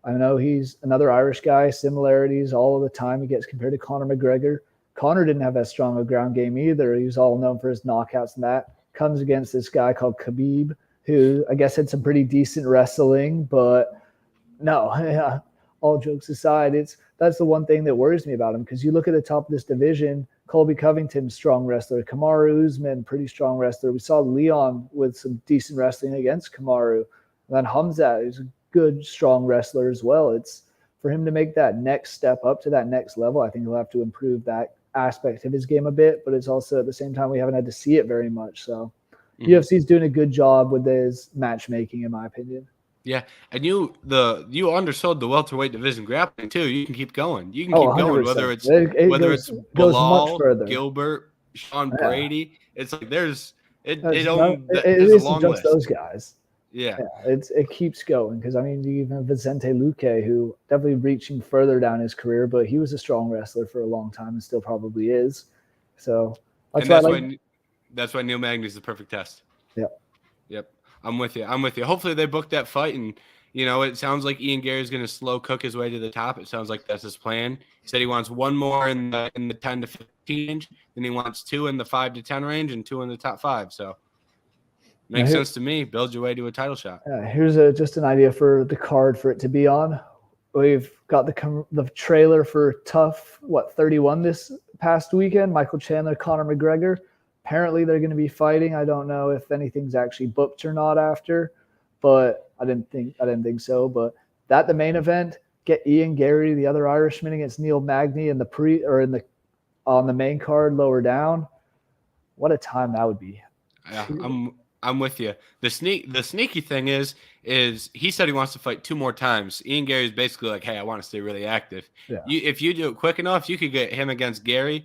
I know he's another Irish guy, similarities all of the time. He gets compared to Conor McGregor. Conor didn't have as strong a ground game either. He was all known for his knockouts and that. Comes against this guy called Khabib, who I guess had some pretty decent wrestling, but no, all jokes aside, that's the one thing that worries me about him, because you look at the top of this division, Colby Covington, strong wrestler, Kamaru Usman, pretty strong wrestler. We saw Leon with some decent wrestling against Kamaru. And then Hamzat is a good, strong wrestler as well. It's for him to make that next step up to that next level. I think he'll have to improve that aspect of his game a bit, but it's also at the same time we haven't had to see it very much. So UFC is doing a good job with his matchmaking, in my opinion. Yeah, and you undersold the welterweight division grappling too. You can keep going. You can Oh, keep going. 100%. It Whether it's goes much Bilal, further. Gilbert, Sean Yeah. Brady. It's like there's It there's a isn't long just list. those guys. Yeah, Yeah, it keeps going because I mean you even have Vicente Luque, who definitely reaching further down his career, but he was a strong wrestler for a long time and still probably is. So that's and why I like. that's why Neil Magny's the perfect test. Yeah, Yep, I'm with you. I'm with you. Hopefully they book that fight, and it sounds like Ian Gary's going to slow cook his way to the top. It sounds like that's his plan. He said he wants one more in the 10 to 15 range, then he wants two in the 5 to 10 range, and two in the top 5. So makes sense to me. Build your way to a title shot. here's just an idea for the card for it to be on. We've got the trailer for Tough 31 this past weekend. Michael Chandler, Conor McGregor. Apparently they're going to be fighting. I don't know if anything's actually booked or not after, but I didn't think so. But the main event, get Ian Gary, the other Irishman, against Neil Magny in on the main card lower down. What a time that would be. Yeah, I'm with you. The sneaky thing is he said he wants to fight 2 more times. Ian Gary's basically like, hey, I want to stay really active. Yeah. If you do it quick enough, you could get him against him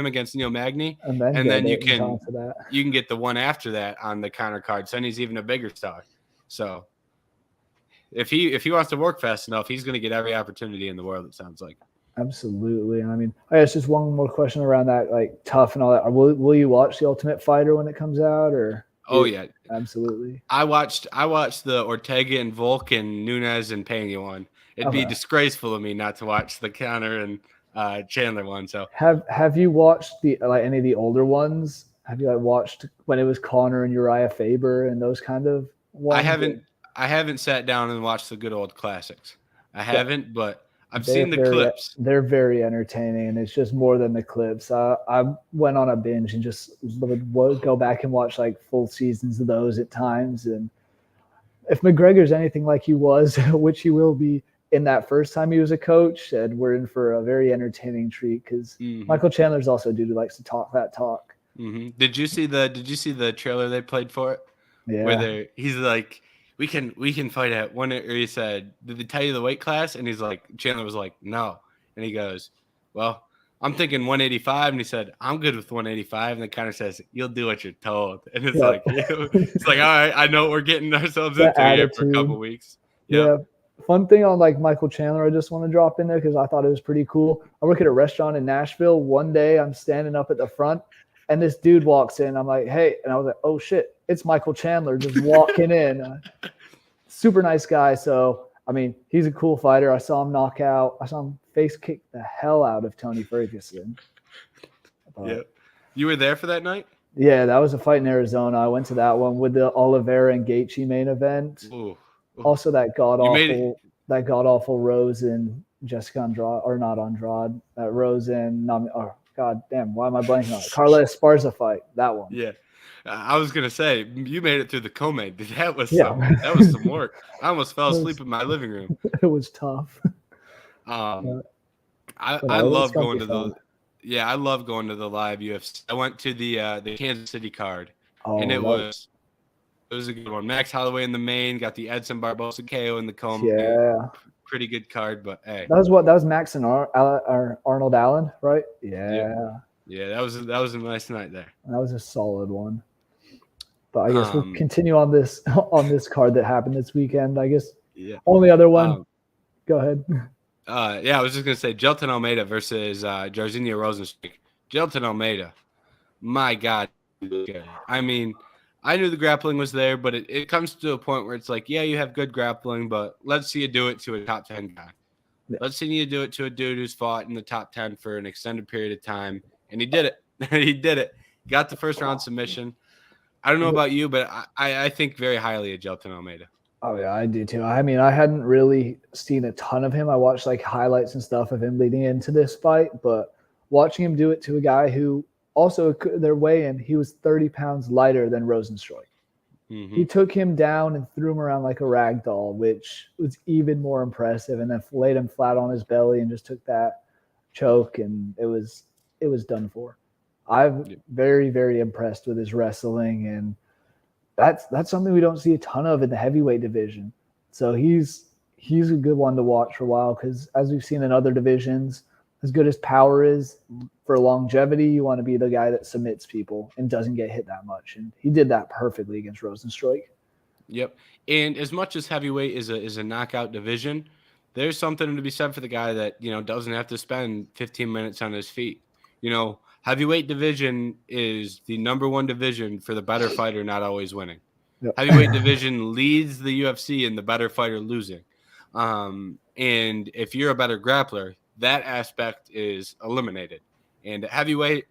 against Neil Magny, and then you can get the one after that on the counter card. So then he's even a bigger star. So if he wants to work fast enough, he's going to get every opportunity in the world. It sounds like. Absolutely. I mean, I guess just one more question around that, like Tough and all that. Will you watch The Ultimate Fighter when it comes out, or? Oh yeah, absolutely. I watched the Ortega and Volk and Nunes and Pena one. It'd be disgraceful of me not to watch the Conor and Chandler one. So have you watched any of the older ones? Have you watched when it was Conor and Uriah Faber and those kind of ones? I haven't sat down and watched the good old classics. I haven't, but I've seen the clips. They're very entertaining, and it's just more than the clips. I went on a binge and just would go back and watch like full seasons of those at times. And if McGregor's anything like he was, which he will be in that first time he was a coach, and we're in for a very entertaining treat because Michael Chandler's also a dude who likes to talk that talk. Mm-hmm. Did you see the trailer they played for it? Yeah. Where he's like, we can fight at one. Or he said, did they tell you the weight class? And he's like, Chandler was like, no. And he goes, well, I'm thinking 185. And he said, I'm good with 185. And it kind of says, you'll do what you're told. And it's like, it's like, all right, I know what we're getting ourselves into here for a couple weeks. Yep. Yeah. Fun thing on like Michael Chandler, I just want to drop in there because I thought it was pretty cool. I work at a restaurant in Nashville. One day I'm standing up at the front and this dude walks in. I'm like, hey, and I was like, oh shit, it's Michael Chandler just walking in. Super nice guy. So, I mean, he's a cool fighter. I saw him face kick the hell out of Tony Ferguson. Yeah. You were there for that night? Yeah, that was a fight in Arizona. I went to that one with the Oliveira and Gaethje main event. Ooh. Also, that god awful Rose and Jessica Andrade, or not Andrade. That Rose and god damn, why am I blanking on it? Carla Esparza fight. That one. Yeah. I was gonna say you made it through the co-main. That was some work. I almost fell asleep in my living room. It was tough. I love going to I love going to the live UFC. I went to the Kansas City card, and it was a good one. Max Holloway in the main, got the Edson Barbosa KO in the co-main. Yeah, pretty good card, but hey, that was Max and Arnold Allen, right? Yeah. Yeah, that was a nice night there. That was a solid one. But I guess we'll continue on this card that happened this weekend. I guess only other one. Go ahead. I was just gonna say Jelton Almeida versus Jairzinho Rozenstruik. Jelton Almeida, my God, I mean, I knew the grappling was there, but it comes to a point where it's like, yeah, you have good grappling, but let's see you do it to a top 10 guy. Yeah. Let's see you do it to a dude who's fought in the top 10 for an extended period of time, and he did it. He did it. Got the first round submission. I don't know about you, but I think very highly of Jelton Almeida. Oh, yeah, I do too. I mean, I hadn't really seen a ton of him. I watched like highlights and stuff of him leading into this fight, but watching him do it to a guy who also their weigh-in, he was 30 pounds lighter than Rozenstruik. Mm-hmm. He took him down and threw him around like a rag doll, which was even more impressive, and then laid him flat on his belly and just took that choke, and it was done for. I'm very, very impressed with his wrestling, and that's something we don't see a ton of in the heavyweight division. So he's a good one to watch for a while because as we've seen in other divisions, as good as power is for longevity, you want to be the guy that submits people and doesn't get hit that much. And he did that perfectly against Rosenstruik. Yep. And as much as heavyweight is a knockout division, there's something to be said for the guy that, doesn't have to spend 15 minutes on his feet. Heavyweight division is the number one division for the better fighter not always winning. Yep. Heavyweight division leads the UFC in the better fighter losing. And if you're a better grappler, that aspect is eliminated. And heavyweight,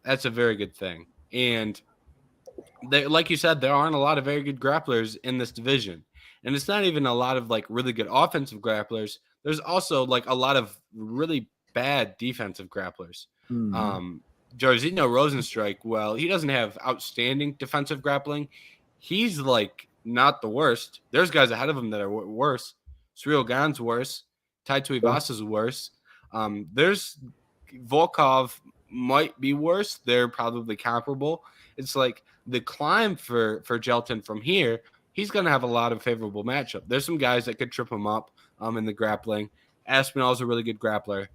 that's a very good thing. And like you said, there aren't a lot of very good grapplers in this division. And it's not even a lot of like really good offensive grapplers. There's also like a lot of really bad defensive grapplers. Mm-hmm. Jairzinho Rosenstruik, well, he doesn't have outstanding defensive grappling. He's like not the worst. There's guys ahead of him that are worse. Cyril Gane's worse. Tai Tuivasa's worse. There's Volkov might be worse. They're probably comparable. It's like the climb for Jelton from here, he's going to have a lot of favorable matchup. There's some guys that could trip him up in the grappling. Aspinall's a really good grappler.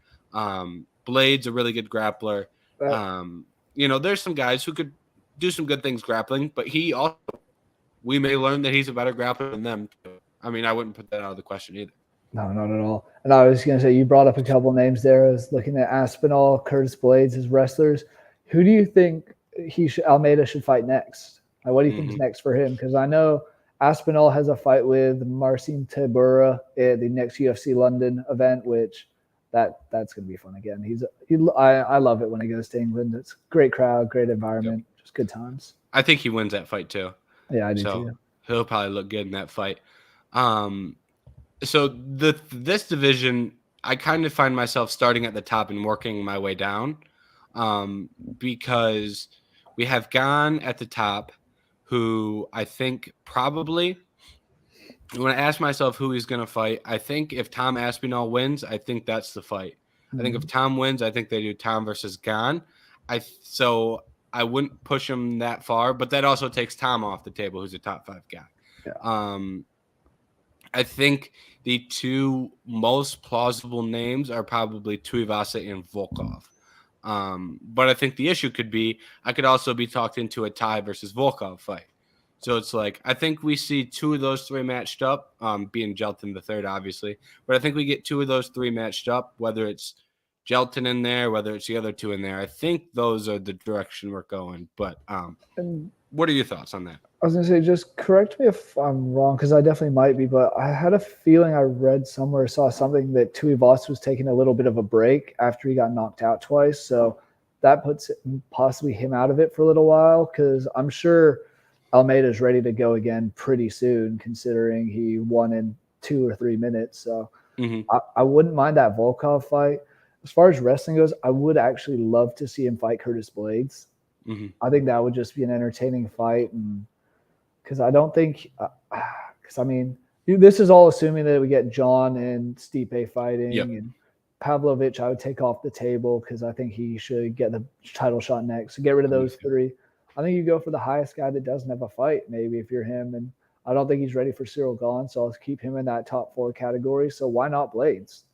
Blade's a really good grappler. There's some guys who could do some good things grappling, but we may learn that he's a better grappler than them. I mean, I wouldn't put that out of the question either. No, not at all. And I was going to say, you brought up a couple names there. I was looking at Aspinall, Curtis Blades as wrestlers. Who do you think Almeida should fight next? What do you think is next for him? Because I know Aspinall has a fight with Marcin Tybura at the next UFC London event, which that's going to be fun again. I love it when he goes to England. It's a great crowd, great environment, just good times. I think he wins that fight too. Yeah, I do too. He'll probably look good in that fight. So this division, I kind of find myself starting at the top and working my way down, because we have Gane at the top, who I think probably, when I ask myself who he's going to fight, I think if Tom Aspinall wins, I think that's the fight. I think if Tom wins, I think they do Tom versus Gane. So I wouldn't push him that far, but that also takes Tom off the table, who's a top 5 guy. Yeah. I think the two most plausible names are probably Tuivasa and Volkov. But I think the issue could be I could also be talked into a Tai versus Volkov fight. So it's like I think we see two of those three matched up, being Jelton the third, obviously. But I think we get two of those three matched up, whether it's Jelton in there, whether it's the other two in there. I think those are the direction we're going. But what are your thoughts on that? I was going to say, just correct me if I'm wrong, because I definitely might be, but I had a feeling I read somewhere, saw something that Tuivasa was taking a little bit of a break after he got knocked out twice. So that puts possibly him out of it for a little while, because I'm sure Almeida's ready to go again pretty soon, considering he won in 2 or 3 minutes. So I wouldn't mind that Volkov fight. As far as wrestling goes, I would actually love to see him fight Curtis Blades. I think that would just be an entertaining fight. And because I don't think, because I mean, this is all assuming that we get John and Stipe fighting, and Pavlovich I would take off the table because I think he should get the title shot next. So get rid of those three. I think you go for the highest guy that doesn't have a fight, maybe if you're him. And I don't think he's ready for Cyril Gane, so I'll keep him in that top 4 category. So why not Blades?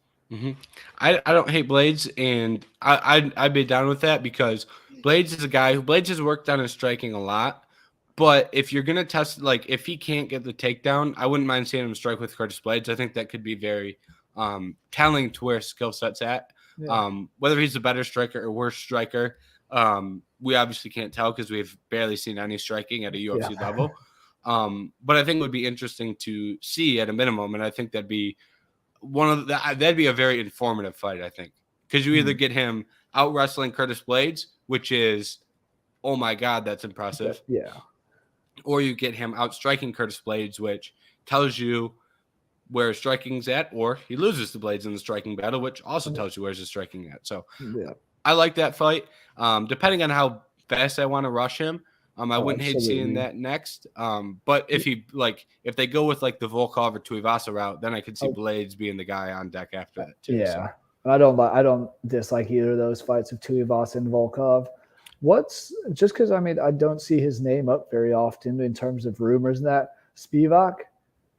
I don't hate Blades, and I'd be down with that because Blades is a guy who Blades has worked on his striking a lot. But if you're gonna test, like if he can't get the takedown, I wouldn't mind seeing him strike with Curtis Blades. I think that could be very telling to where skill set's at. Whether he's a better striker or worse striker, we obviously can't tell because we've barely seen any striking at a UFC level. But I think it would be interesting to see at a minimum, and I think that'd be that'd be a very informative fight. I think because you either get him out wrestling Curtis Blades, which is, oh my God, that's impressive. Yeah. Or you get him out striking Curtis Blades, which tells you where striking's at, or he loses the Blades in the striking battle, which also tells you where's his striking at. So I like that fight. Depending on how fast I want to rush him, I wouldn't hate seeing that next. But if they go with like the Volkov or Tuivasa route, then I could see Blades being the guy on deck after that too. Yeah. So. I don't dislike either of those fights of Tuivasa and Volkov. What's just because I don't see his name up very often in terms of rumors and that Spivak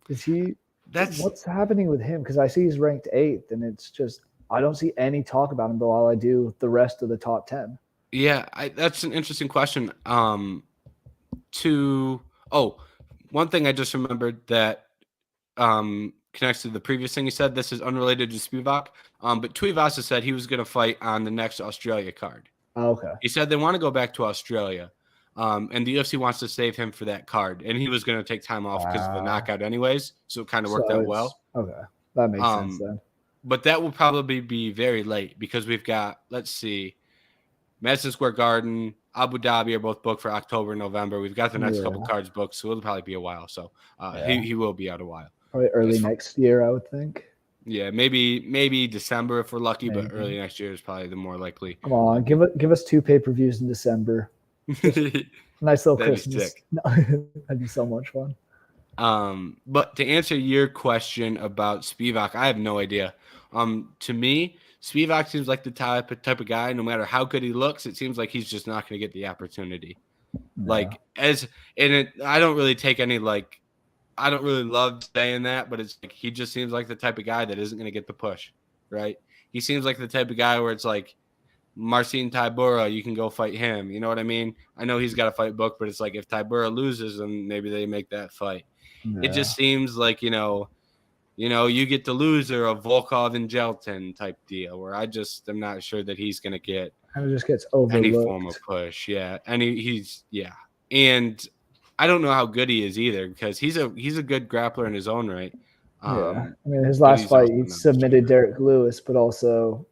is he? That's What's happening with him? Because I see he's ranked eighth, and it's just I don't see any talk about him, but while I do the rest of the top 10. yeah, that's an interesting question. To one thing I just remembered that connects to the previous thing you said. This is unrelated to Spivak. But Tuivasa said he was going to fight on the next Australia card. Oh, okay. He said they want to go back to Australia, and the UFC wants to save him for that card. And he was going to take time off because of the knockout, anyways. So it kind of worked out well. Okay, that makes sense then. But that will probably be very late because we've got, let's see, Madison Square Garden, Abu Dhabi are both booked for October, November. We've got the next couple cards booked, so it'll probably be a while. So he will be out a while. Probably early next year, I would think. Yeah, maybe December if we're lucky, but early next year is probably the more likely. Come on, give us 2 pay-per-views in December. Nice little Christmas. That'd be so much fun. But to answer your question about Spivak, I have no idea. To me, Spivak seems like the type of guy. No matter how good he looks, it seems like he's just not going to get the opportunity. Yeah. I don't really take any I don't really love saying that, but it's like he just seems like the type of guy that isn't going to get the push, right? He seems like the type of guy where it's like Marcin Tybura, you can go fight him. You know what I mean? I know he's got a fight book, but it's like if Tybura loses, then maybe they make that fight. Yeah. It just seems like, you get the loser of Volkov and Jelton type deal where I just am not sure that he's going to get kind of just gets overlooked. Any form of push. Yeah. And and I don't know how good he is either because he's a good grappler in his own right. His last fight he submitted Derek Lewis, but also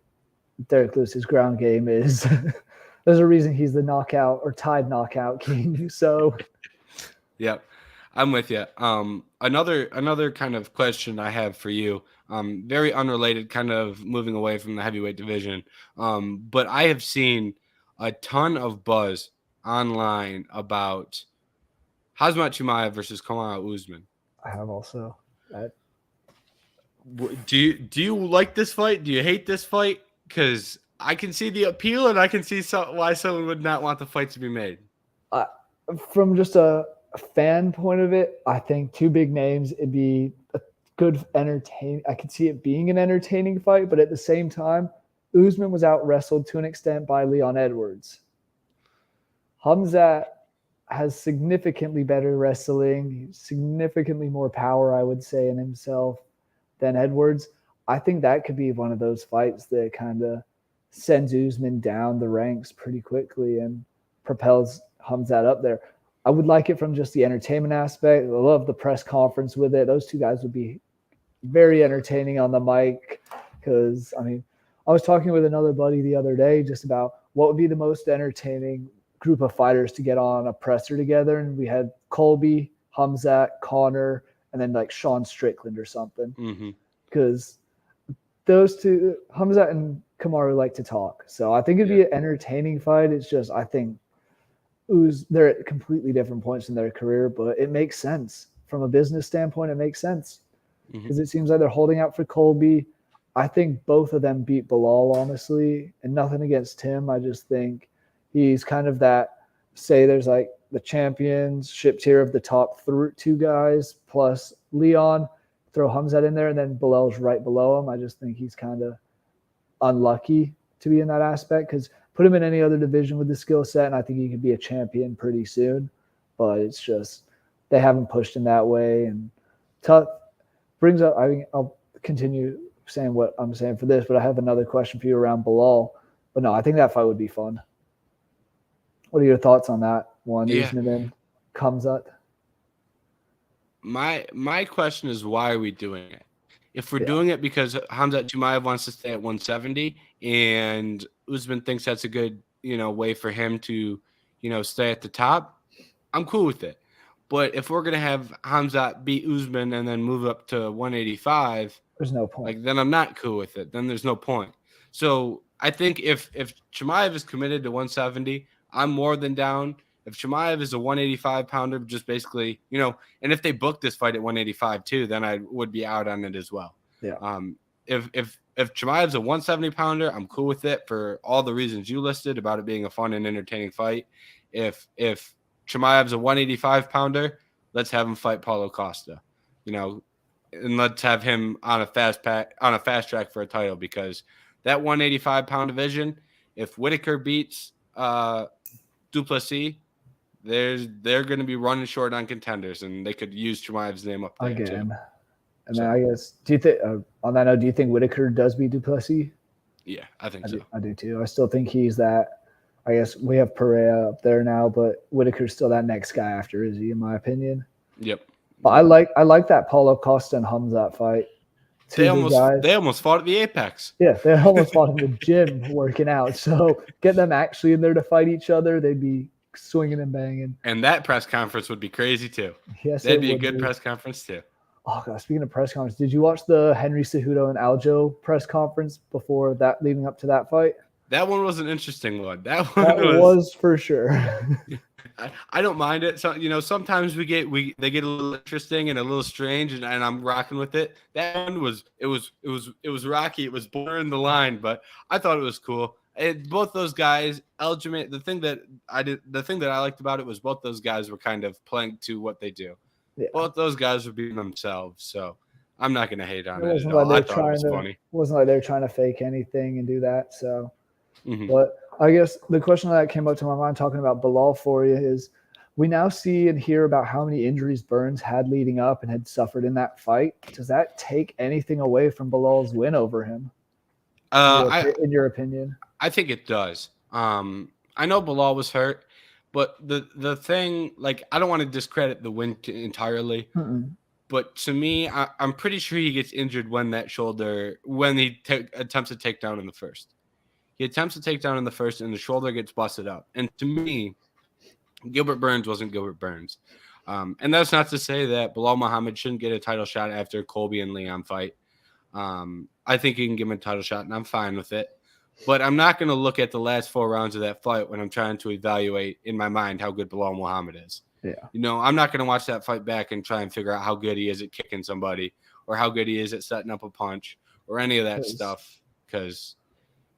Derek Lewis's ground game is there's a reason he's the knockout or tied knockout king. So, yep, I'm with you. Another kind of question I have for you, very unrelated, kind of moving away from the heavyweight division. But I have seen a ton of buzz online about Khamzat Chimaev versus Kamaru Usman. I have also. Do you like this fight? Do you hate this fight? Because I can see the appeal and I can see why someone would not want the fight to be made. From just a fan point of it, I think 2 big names, it'd be a good entertain. I could see it being an entertaining fight, but at the same time, Usman was out wrestled to an extent by Leon Edwards. Khamzat has significantly better wrestling, significantly more power, I would say, in himself than Edwards. I think that could be one of those fights that kind of sends Usman down the ranks pretty quickly and propels Khamzat up there. I would like it from just the entertainment aspect. I love the press conference with it. Those 2 guys would be very entertaining on the mic because, I was talking with another buddy the other day just about what would be the most entertaining group of fighters to get on a presser together. And we had Colby, Khamzat, Connor, and then like Sean Strickland or something. Because those 2, Khamzat and Kamaru, like to talk. So I think it'd be an entertaining fight. It's just, I think they're at completely different points in their career, but it makes sense. From a business standpoint, it makes sense. Because it seems like they're holding out for Colby. I think both of them beat Bilal, honestly, and nothing against him. I just think he's kind of that, say there's like the championship tier of the top 2 guys plus Leon, throw Khamzat in there, and then Bilal's right below him. I just think he's kind of unlucky to be in that aspect because put him in any other division with the skill set, and I think he could be a champion pretty soon. But it's just they haven't pushed him that way. And brings up, I'll continue saying what I'm saying for this, but I have another question for you around Bilal. But no, I think that fight would be fun. What are your thoughts on that one? Usman and Khamzat? My question is, why are we doing it? If we're doing it because Khamzat Chimaev wants to stay at 170 and Usman thinks that's a good, way for him to, stay at the top, I'm cool with it. But if we're going to have Khamzat beat Usman and then move up to 185, there's no point. Then I'm not cool with it. Then there's no point. So I think if Chimaev is committed to 170, I'm more than down. If Chimaev is a 185 pounder, just basically, and if they book this fight at 185 too, then I would be out on it as well. Yeah. if Chimaev's a 170 pounder, I'm cool with it for all the reasons you listed about it being a fun and entertaining fight. If Chimaev's a 185 pounder, let's have him fight Paulo Costa, and let's have him on a fast track for a title, because that 185-pound division, if Whitaker beats Duplessis, they're going to be running short on contenders, and they could use Chimaev's name up there again. too. And then I guess, do you think on that note, do you think Whitaker does beat Duplessis? Yeah, I think so. I do too. I still think he's that. I guess we have Pereira up there now, but Whitaker's still that next guy after Izzy, in my opinion. Yep. But I like that Paulo Costa and Hamzat fight. They almost fought at the Apex. Yeah, they almost fought in the gym working out. So get them actually in there to fight each other, they'd be swinging and banging. And that press conference would be crazy too. Yes, that'd be a good press conference too. Oh God! Speaking of press conference, did you watch the Henry Cejudo and Aljo press conference before that, leading up to that fight? That one was an interesting one. That was for sure. I don't mind it. So sometimes they get a little interesting and a little strange, and I'm rocking with it. That one was rocky. It was bordering the line, but I thought it was cool. Both those guys, Aljamain, the thing that I liked about it was both those guys were kind of playing to what they do. Yeah. Both those guys were being themselves, so I'm not going to hate on it at all. I thought it was funny. It wasn't like they were trying to fake anything and do that. So, But I guess the question that came up to my mind talking about Belal for you is, we now see and hear about how many injuries Burns had leading up and had suffered in that fight. Does that take anything away from Belal's win over him? In your opinion? I think it does. I know Belal was hurt, but the thing, like, I don't want to discredit the win entirely. But to me, I'm pretty sure he gets injured when he attempts to take down in the first. He attempts to take down in the first, and the shoulder gets busted up. And to me, Gilbert Burns wasn't Gilbert Burns. And that's not to say that Belal Muhammad shouldn't get a title shot after Colby and Leon fight. I think he can give him a title shot, and I'm fine with it. But I'm not going to look at the last 4 rounds of that fight when I'm trying to evaluate in my mind how good Belal Muhammad is. Yeah. I'm not going to watch that fight back and try and figure out how good he is at kicking somebody or how good he is at setting up a punch or any of that stuff, because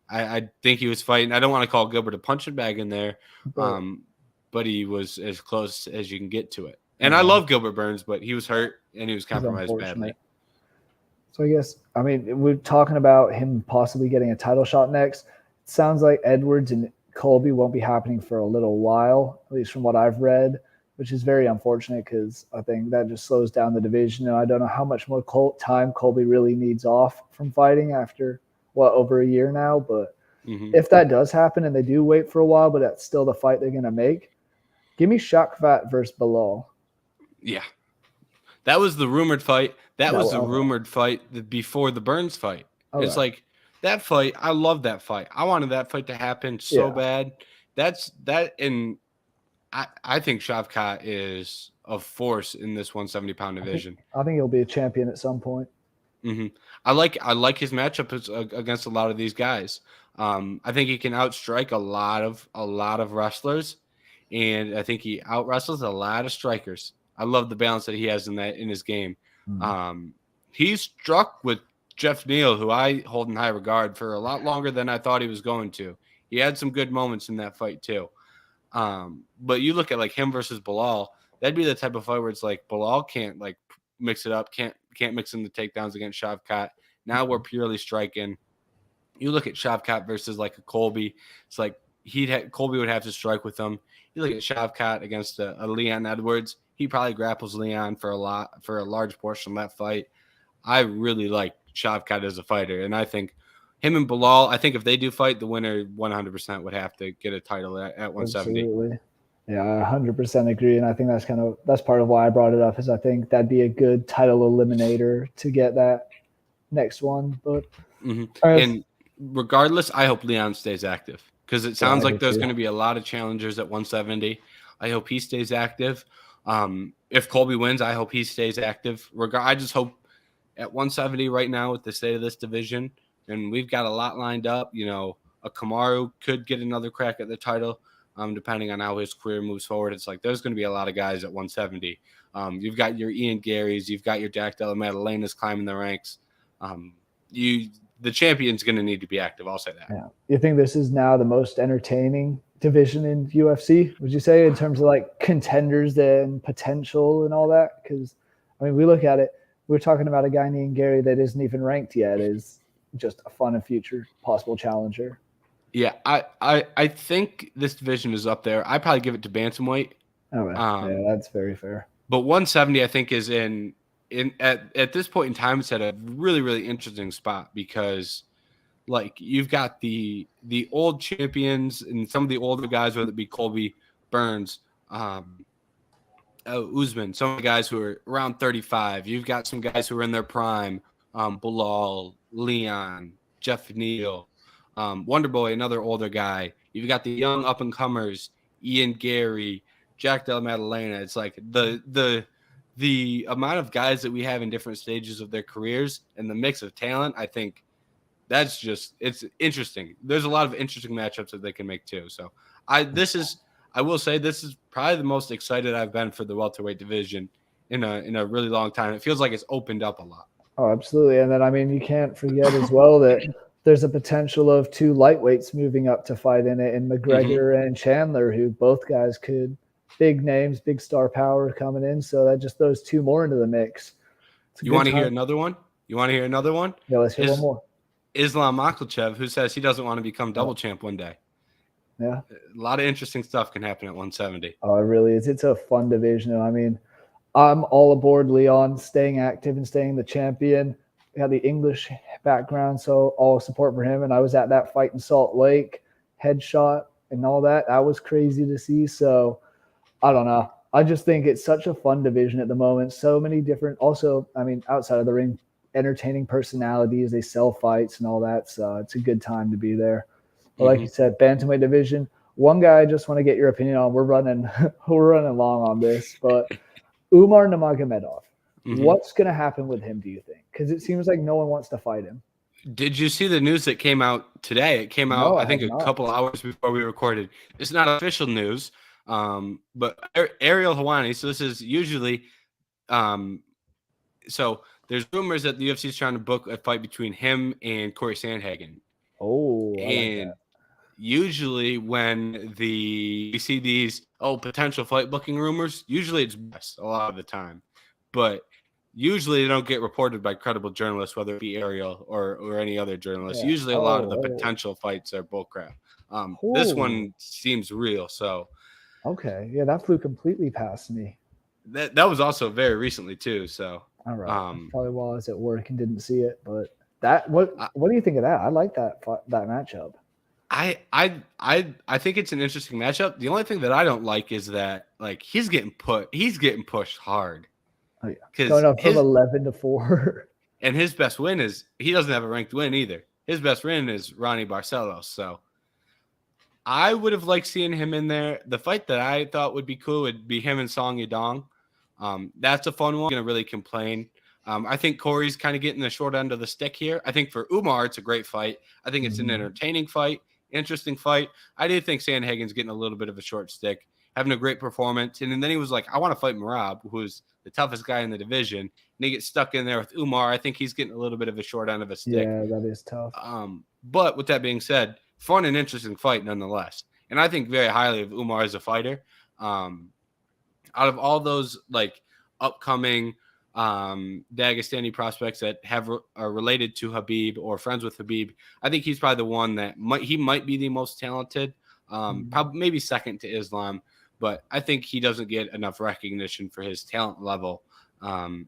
I think he was fighting. I don't want to call Gilbert a punching bag in there, but he was as close as you can get to it. And I love Gilbert Burns, but he was hurt and he was compromised badly. So I guess, we're talking about him possibly getting a title shot next. It sounds like Edwards and Colby won't be happening for a little while, at least from what I've read, which is very unfortunate because I think that just slows down the division. And I don't know how much more time Colby really needs off from fighting after, over a year now. But if that does happen and they do wait for a while, but that's still the fight they're going to make, give me Shakvat versus Belal. Yeah. That was the rumored fight. That was the rumored fight before the Burns fight. Okay. It's like that fight. I love that fight. I wanted that fight to happen so bad. And I think Shavkat is a force in this 170-pound division. I think he'll be a champion at some point. I like his matchup against a lot of these guys. I think he can outstrike a lot of wrestlers, and I think he out wrestles a lot of strikers. I love the balance that he has in his game. He struck with Jeff Neal, who I hold in high regard, for a lot longer than I thought he was going to. He had some good moments in that fight too. But you look at like him versus Belal, that'd be the type of fight where it's like Belal can't like mix it up, can't mix in the takedowns against Shavkat. Now we're purely striking. You look at Shavkat versus like a Colby, it's like Colby would have to strike with him. You look at Shavkat against a Leon Edwards, he probably grapples Leon for a large portion of that fight. I really like Shavkat as a fighter, and I think him and Belal, I think if they do fight, the winner 100% would have to get a title at 170. Absolutely. Yeah, I 100% agree, and I think that's part of why I brought it up, is I think that'd be a good title eliminator to get that next one. But and regardless, I hope Leon stays active, because it sounds like there's going to be a lot of challengers at 170. I hope he stays active. If Colby wins, I hope he stays active. I just hope at 170 right now with the state of this division, and we've got a lot lined up. A Kamaru could get another crack at the title, depending on how his career moves forward. It's like there's going to be a lot of guys at You've got your Ian Garys, you've got your Jack Della Maddalenas climbing the ranks. the champion's going to need to be active. I'll say that. Yeah. You think this is now the most entertaining division in UFC? Would you say in terms of like contenders and potential and all that? Because I mean, we look at it. We're talking about a guy named Gary that isn't even ranked yet. Is just a fun and future possible challenger. Yeah, I think this division is up there. I probably give it to bantamweight. Oh, yeah, that's very fair. But 170, I think, is in at this point in time, it's at a really, really interesting spot because, like, you've got the old champions and some of the older guys, whether it be Colby, Burns, Usman, some of the guys who are around 35. You've got some guys who are in their prime, Bilal, Leon, Jeff Neal, Wonder Boy, another older guy. You've got the young up and comers, Ian Gary, Jack Della Maddalena. It's like the amount of guys that we have in different stages of their careers and the mix of talent. I think that's just, it's interesting. There's a lot of interesting matchups that they can make too. So I will say this is probably the most excited I've been for the welterweight division in a really long time. It feels like it's opened up a lot. Oh, absolutely. And then, I mean, you can't forget as well that there's a potential of two lightweights moving up to fight in it, and McGregor and Chandler, who both guys could, big names, big star power coming in. So that just throws two more into the mix. You want to hear another one? Yeah, let's hear one more. Islam Makhachev, who says he doesn't want to become double champ one day. Yeah. A lot of interesting stuff can happen at 170. Oh, it really is. It's a fun division. I mean, I'm all aboard Leon staying active and staying the champion. We got the English background, so all support for him. And I was at that fight in Salt Lake, headshot and all that. That was crazy to see. So I don't know. I just think it's such a fun division at the moment. So many different, also, I mean, outside of the ring, entertaining personalities. They sell fights and all that. So it's a good time to be there. But like you said, bantamweight division. One guy I just want to get your opinion on. We're running long on this, but Umar Nurmagomedov. What's going to happen with him, do you think? Because it seems like no one wants to fight him. Did you see the news that came out today? It came out, I think, a couple hours before we recorded. It's not official news, but Ariel Helwani. So this is usually, so there's rumors that the UFC is trying to book a fight between him and Corey Sandhagen. Oh, and like usually when we see these potential fight booking rumors, usually it's best a lot of the time, but usually they don't get reported by credible journalists, whether it be Ariel or any other journalist. Yeah. Usually a lot of the potential fights are bullcrap. This one seems real. So okay, yeah, that flew completely past me. That was also very recently too. So all right, probably while I was at work and didn't see it, but what do you think of that? I like that matchup. I think it's an interesting matchup. The only thing that I don't like is that like he's getting pushed hard. Oh yeah, going up from 11-4. And his best win is he doesn't have a ranked win either. His best win is Ronnie Barcelos. So I would have liked seeing him in there. The fight that I thought would be cool would be him and Song Yadong. That's a fun one. I'm gonna really complain. I think Corey's kind of getting the short end of the stick here. I think for Umar, it's a great fight. I think it's an entertaining fight, interesting fight. I do think Sandhagen's getting a little bit of a short stick, having a great performance. And then he was like, I want to fight Merab, who's the toughest guy in the division. And he gets stuck in there with Umar. I think he's getting a little bit of a short end of a stick. Yeah, that is tough. But with that being said, fun and interesting fight nonetheless. And I think very highly of Umar as a fighter. Out of all those like upcoming Dagestani prospects that are related to Habib or friends with Habib, I think he's probably the one that might be the most talented, probably maybe second to Islam, but I think he doesn't get enough recognition for his talent level and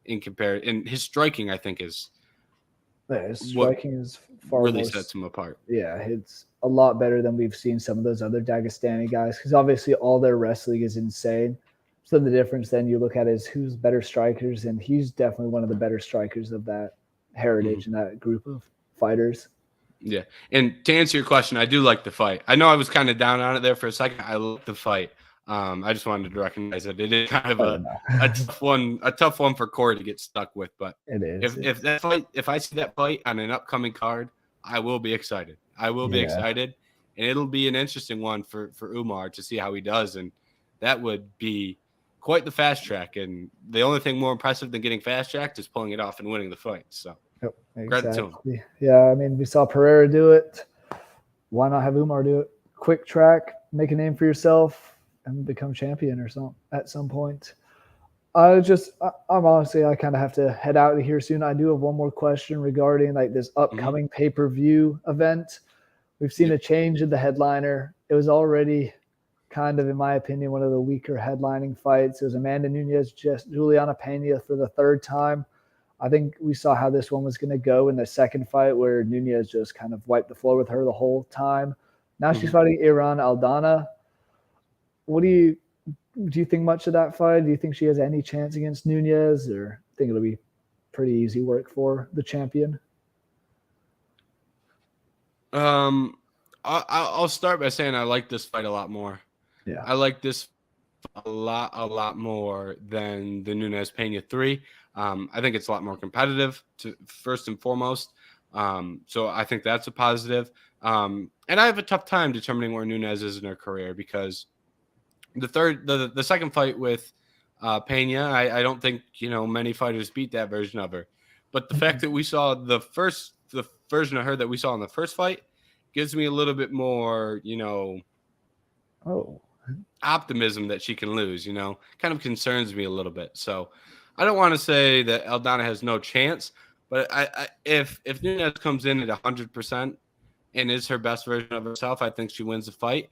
his striking, I think is far really sets him apart. Yeah, it's a lot better than we've seen some of those other Dagestani guys, because obviously all their wrestling is insane. So the difference then you look at is who's better strikers, and he's definitely one of the better strikers of that heritage and that group of fighters. Yeah, and to answer your question, I do like the fight. I know I was kind of down on it there for a second. I like the fight. I just wanted to recognize that it is kind of a tough one for Corey to get stuck with. But it is. If I see that fight on an upcoming card, I will be excited. I will be excited, and it'll be an interesting one for Umar to see how he does, and that would be quite the fast track. And the only thing more impressive than getting fast tracked is pulling it off and winning the fight. So. Yep. Credit to him. Exactly. Yeah, I mean, we saw Pereira do it. Why not have Umar do it? Quick track, make a name for yourself, and become champion or something at some point. I'm honestly, I kind of have to head out of here soon. I do have one more question regarding like this upcoming pay-per-view event. We've seen a change in the headliner. It was already kind of, in my opinion, one of the weaker headlining fights. It was Amanda Nunes, just Juliana Pena for the third time. I think we saw how this one was going to go in the second fight, where Nunes just kind of wiped the floor with her the whole time. Now she's fighting Iran Aldana. What do you think much of that fight? Do you think she has any chance against Nunes, or think it'll be pretty easy work for the champion? I'll start by saying I like this fight a lot more. Yeah, I like this a lot more than the Nunes Pena 3. I think it's a lot more competitive, first and foremost. So I think that's a positive. And I have a tough time determining where Nunes is in her career, because the second fight with Pena, I don't think many fighters beat that version of her. But the fact that we saw the version of her that we saw in the first fight gives me a little bit more, optimism that she can lose, kind of concerns me a little bit. So I don't want to say that Aldana has no chance, but if Nunes comes in at 100% and is her best version of herself, I think she wins the fight.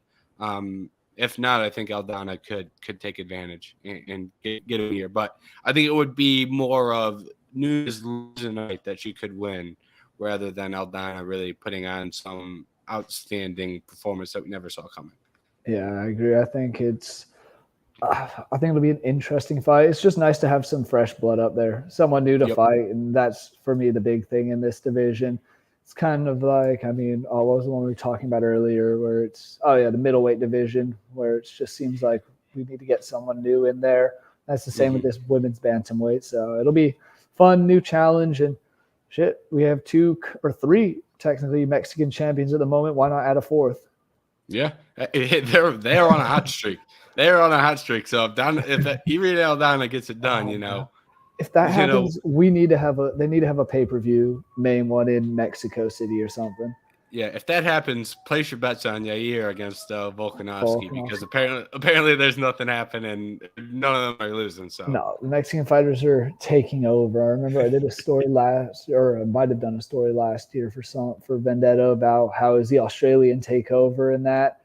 If not, I think Aldana could take advantage and get a here. But I think it would be more of Nunes losing night that she could win, rather than Aldana really putting on some outstanding performance that we never saw coming. Yeah, I agree. I think it'll be an interesting fight. It's just nice to have some fresh blood up there, someone new to fight, and that's for me the big thing in this division. It's kind of like, what was the one we were talking about earlier, where it's the middleweight division, where it just seems like we need to get someone new in there. That's the same with this women's bantamweight. So it'll be fun, new challenge, and shit. We have 2 or 3 technically Mexican champions at the moment. Why not add a fourth? Yeah, they're on a hot streak. They're on a hot streak. So if Irene Aldana gets it done, if that happens, they need to have a pay-per-view, main one in Mexico City or something. Yeah, if that happens, place your bets on Yair against Volkanovski, because apparently there's nothing happening. None of them are losing. So no, the Mexican fighters are taking over. I remember I did a story I might have done a story last year for Vendetta about how is the Australian takeover, and that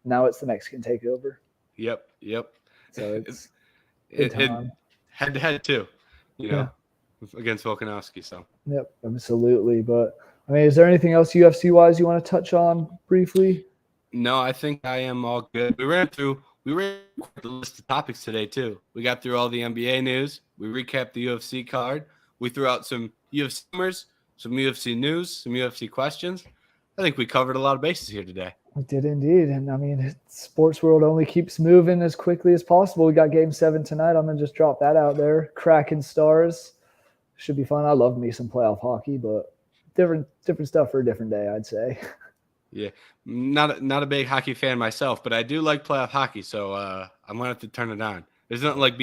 now it's the Mexican takeover. Yep. So it's head to head too, against Volkanovski. So yep, absolutely. But is there anything else UFC wise you want to touch on briefly? No, I think I am all good. We ran through the list of topics today too. We got through all the NBA news. We recapped the UFC card. We threw out some UFC rumors, some UFC news, some UFC questions. I think we covered a lot of bases here today. We did indeed. And sports world only keeps moving as quickly as possible. We got Game 7 tonight. I'm going to just drop that out there. Kraken Stars. Should be fun. I love me some playoff hockey, but different stuff for a different day, I'd say. Yeah, not a big hockey fan myself, but I do like playoff hockey, so I'm gonna have to turn it on. There's nothing like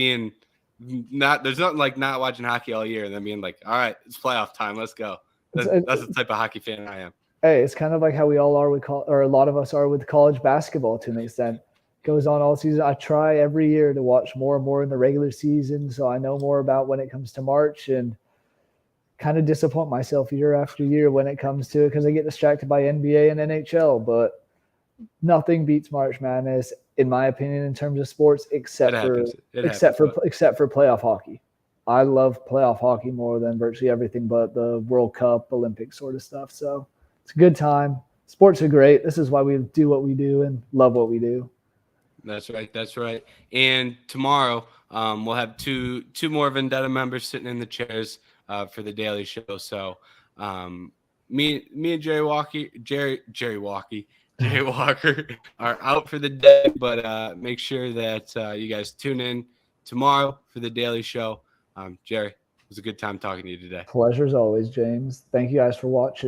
not watching hockey all year and then being like, all right, it's playoff time, let's go. That's the type of hockey fan I am. Hey, it's kind of like how we all are or a lot of us are with college basketball to an extent. Goes on all season. I try every year to watch more and more in the regular season, so I know more about when it comes to March, and kind of disappoint myself year after year when it comes to it, because I get distracted by NBA and NHL. But nothing beats March Madness, in my opinion, in terms of sports, except for playoff hockey. I love playoff hockey more than virtually everything but the World Cup, Olympic sort of stuff. So it's a good time. Sports are great. This is why we do what we do and love what we do. That's right. And tomorrow we'll have two more Vendetta members sitting in the chairs for the daily show. So me and Jerry Walker are out for the day, but make sure that you guys tune in tomorrow for the daily show. Jerry, it was a good time talking to you today. Pleasure as always, James. Thank you guys for watching.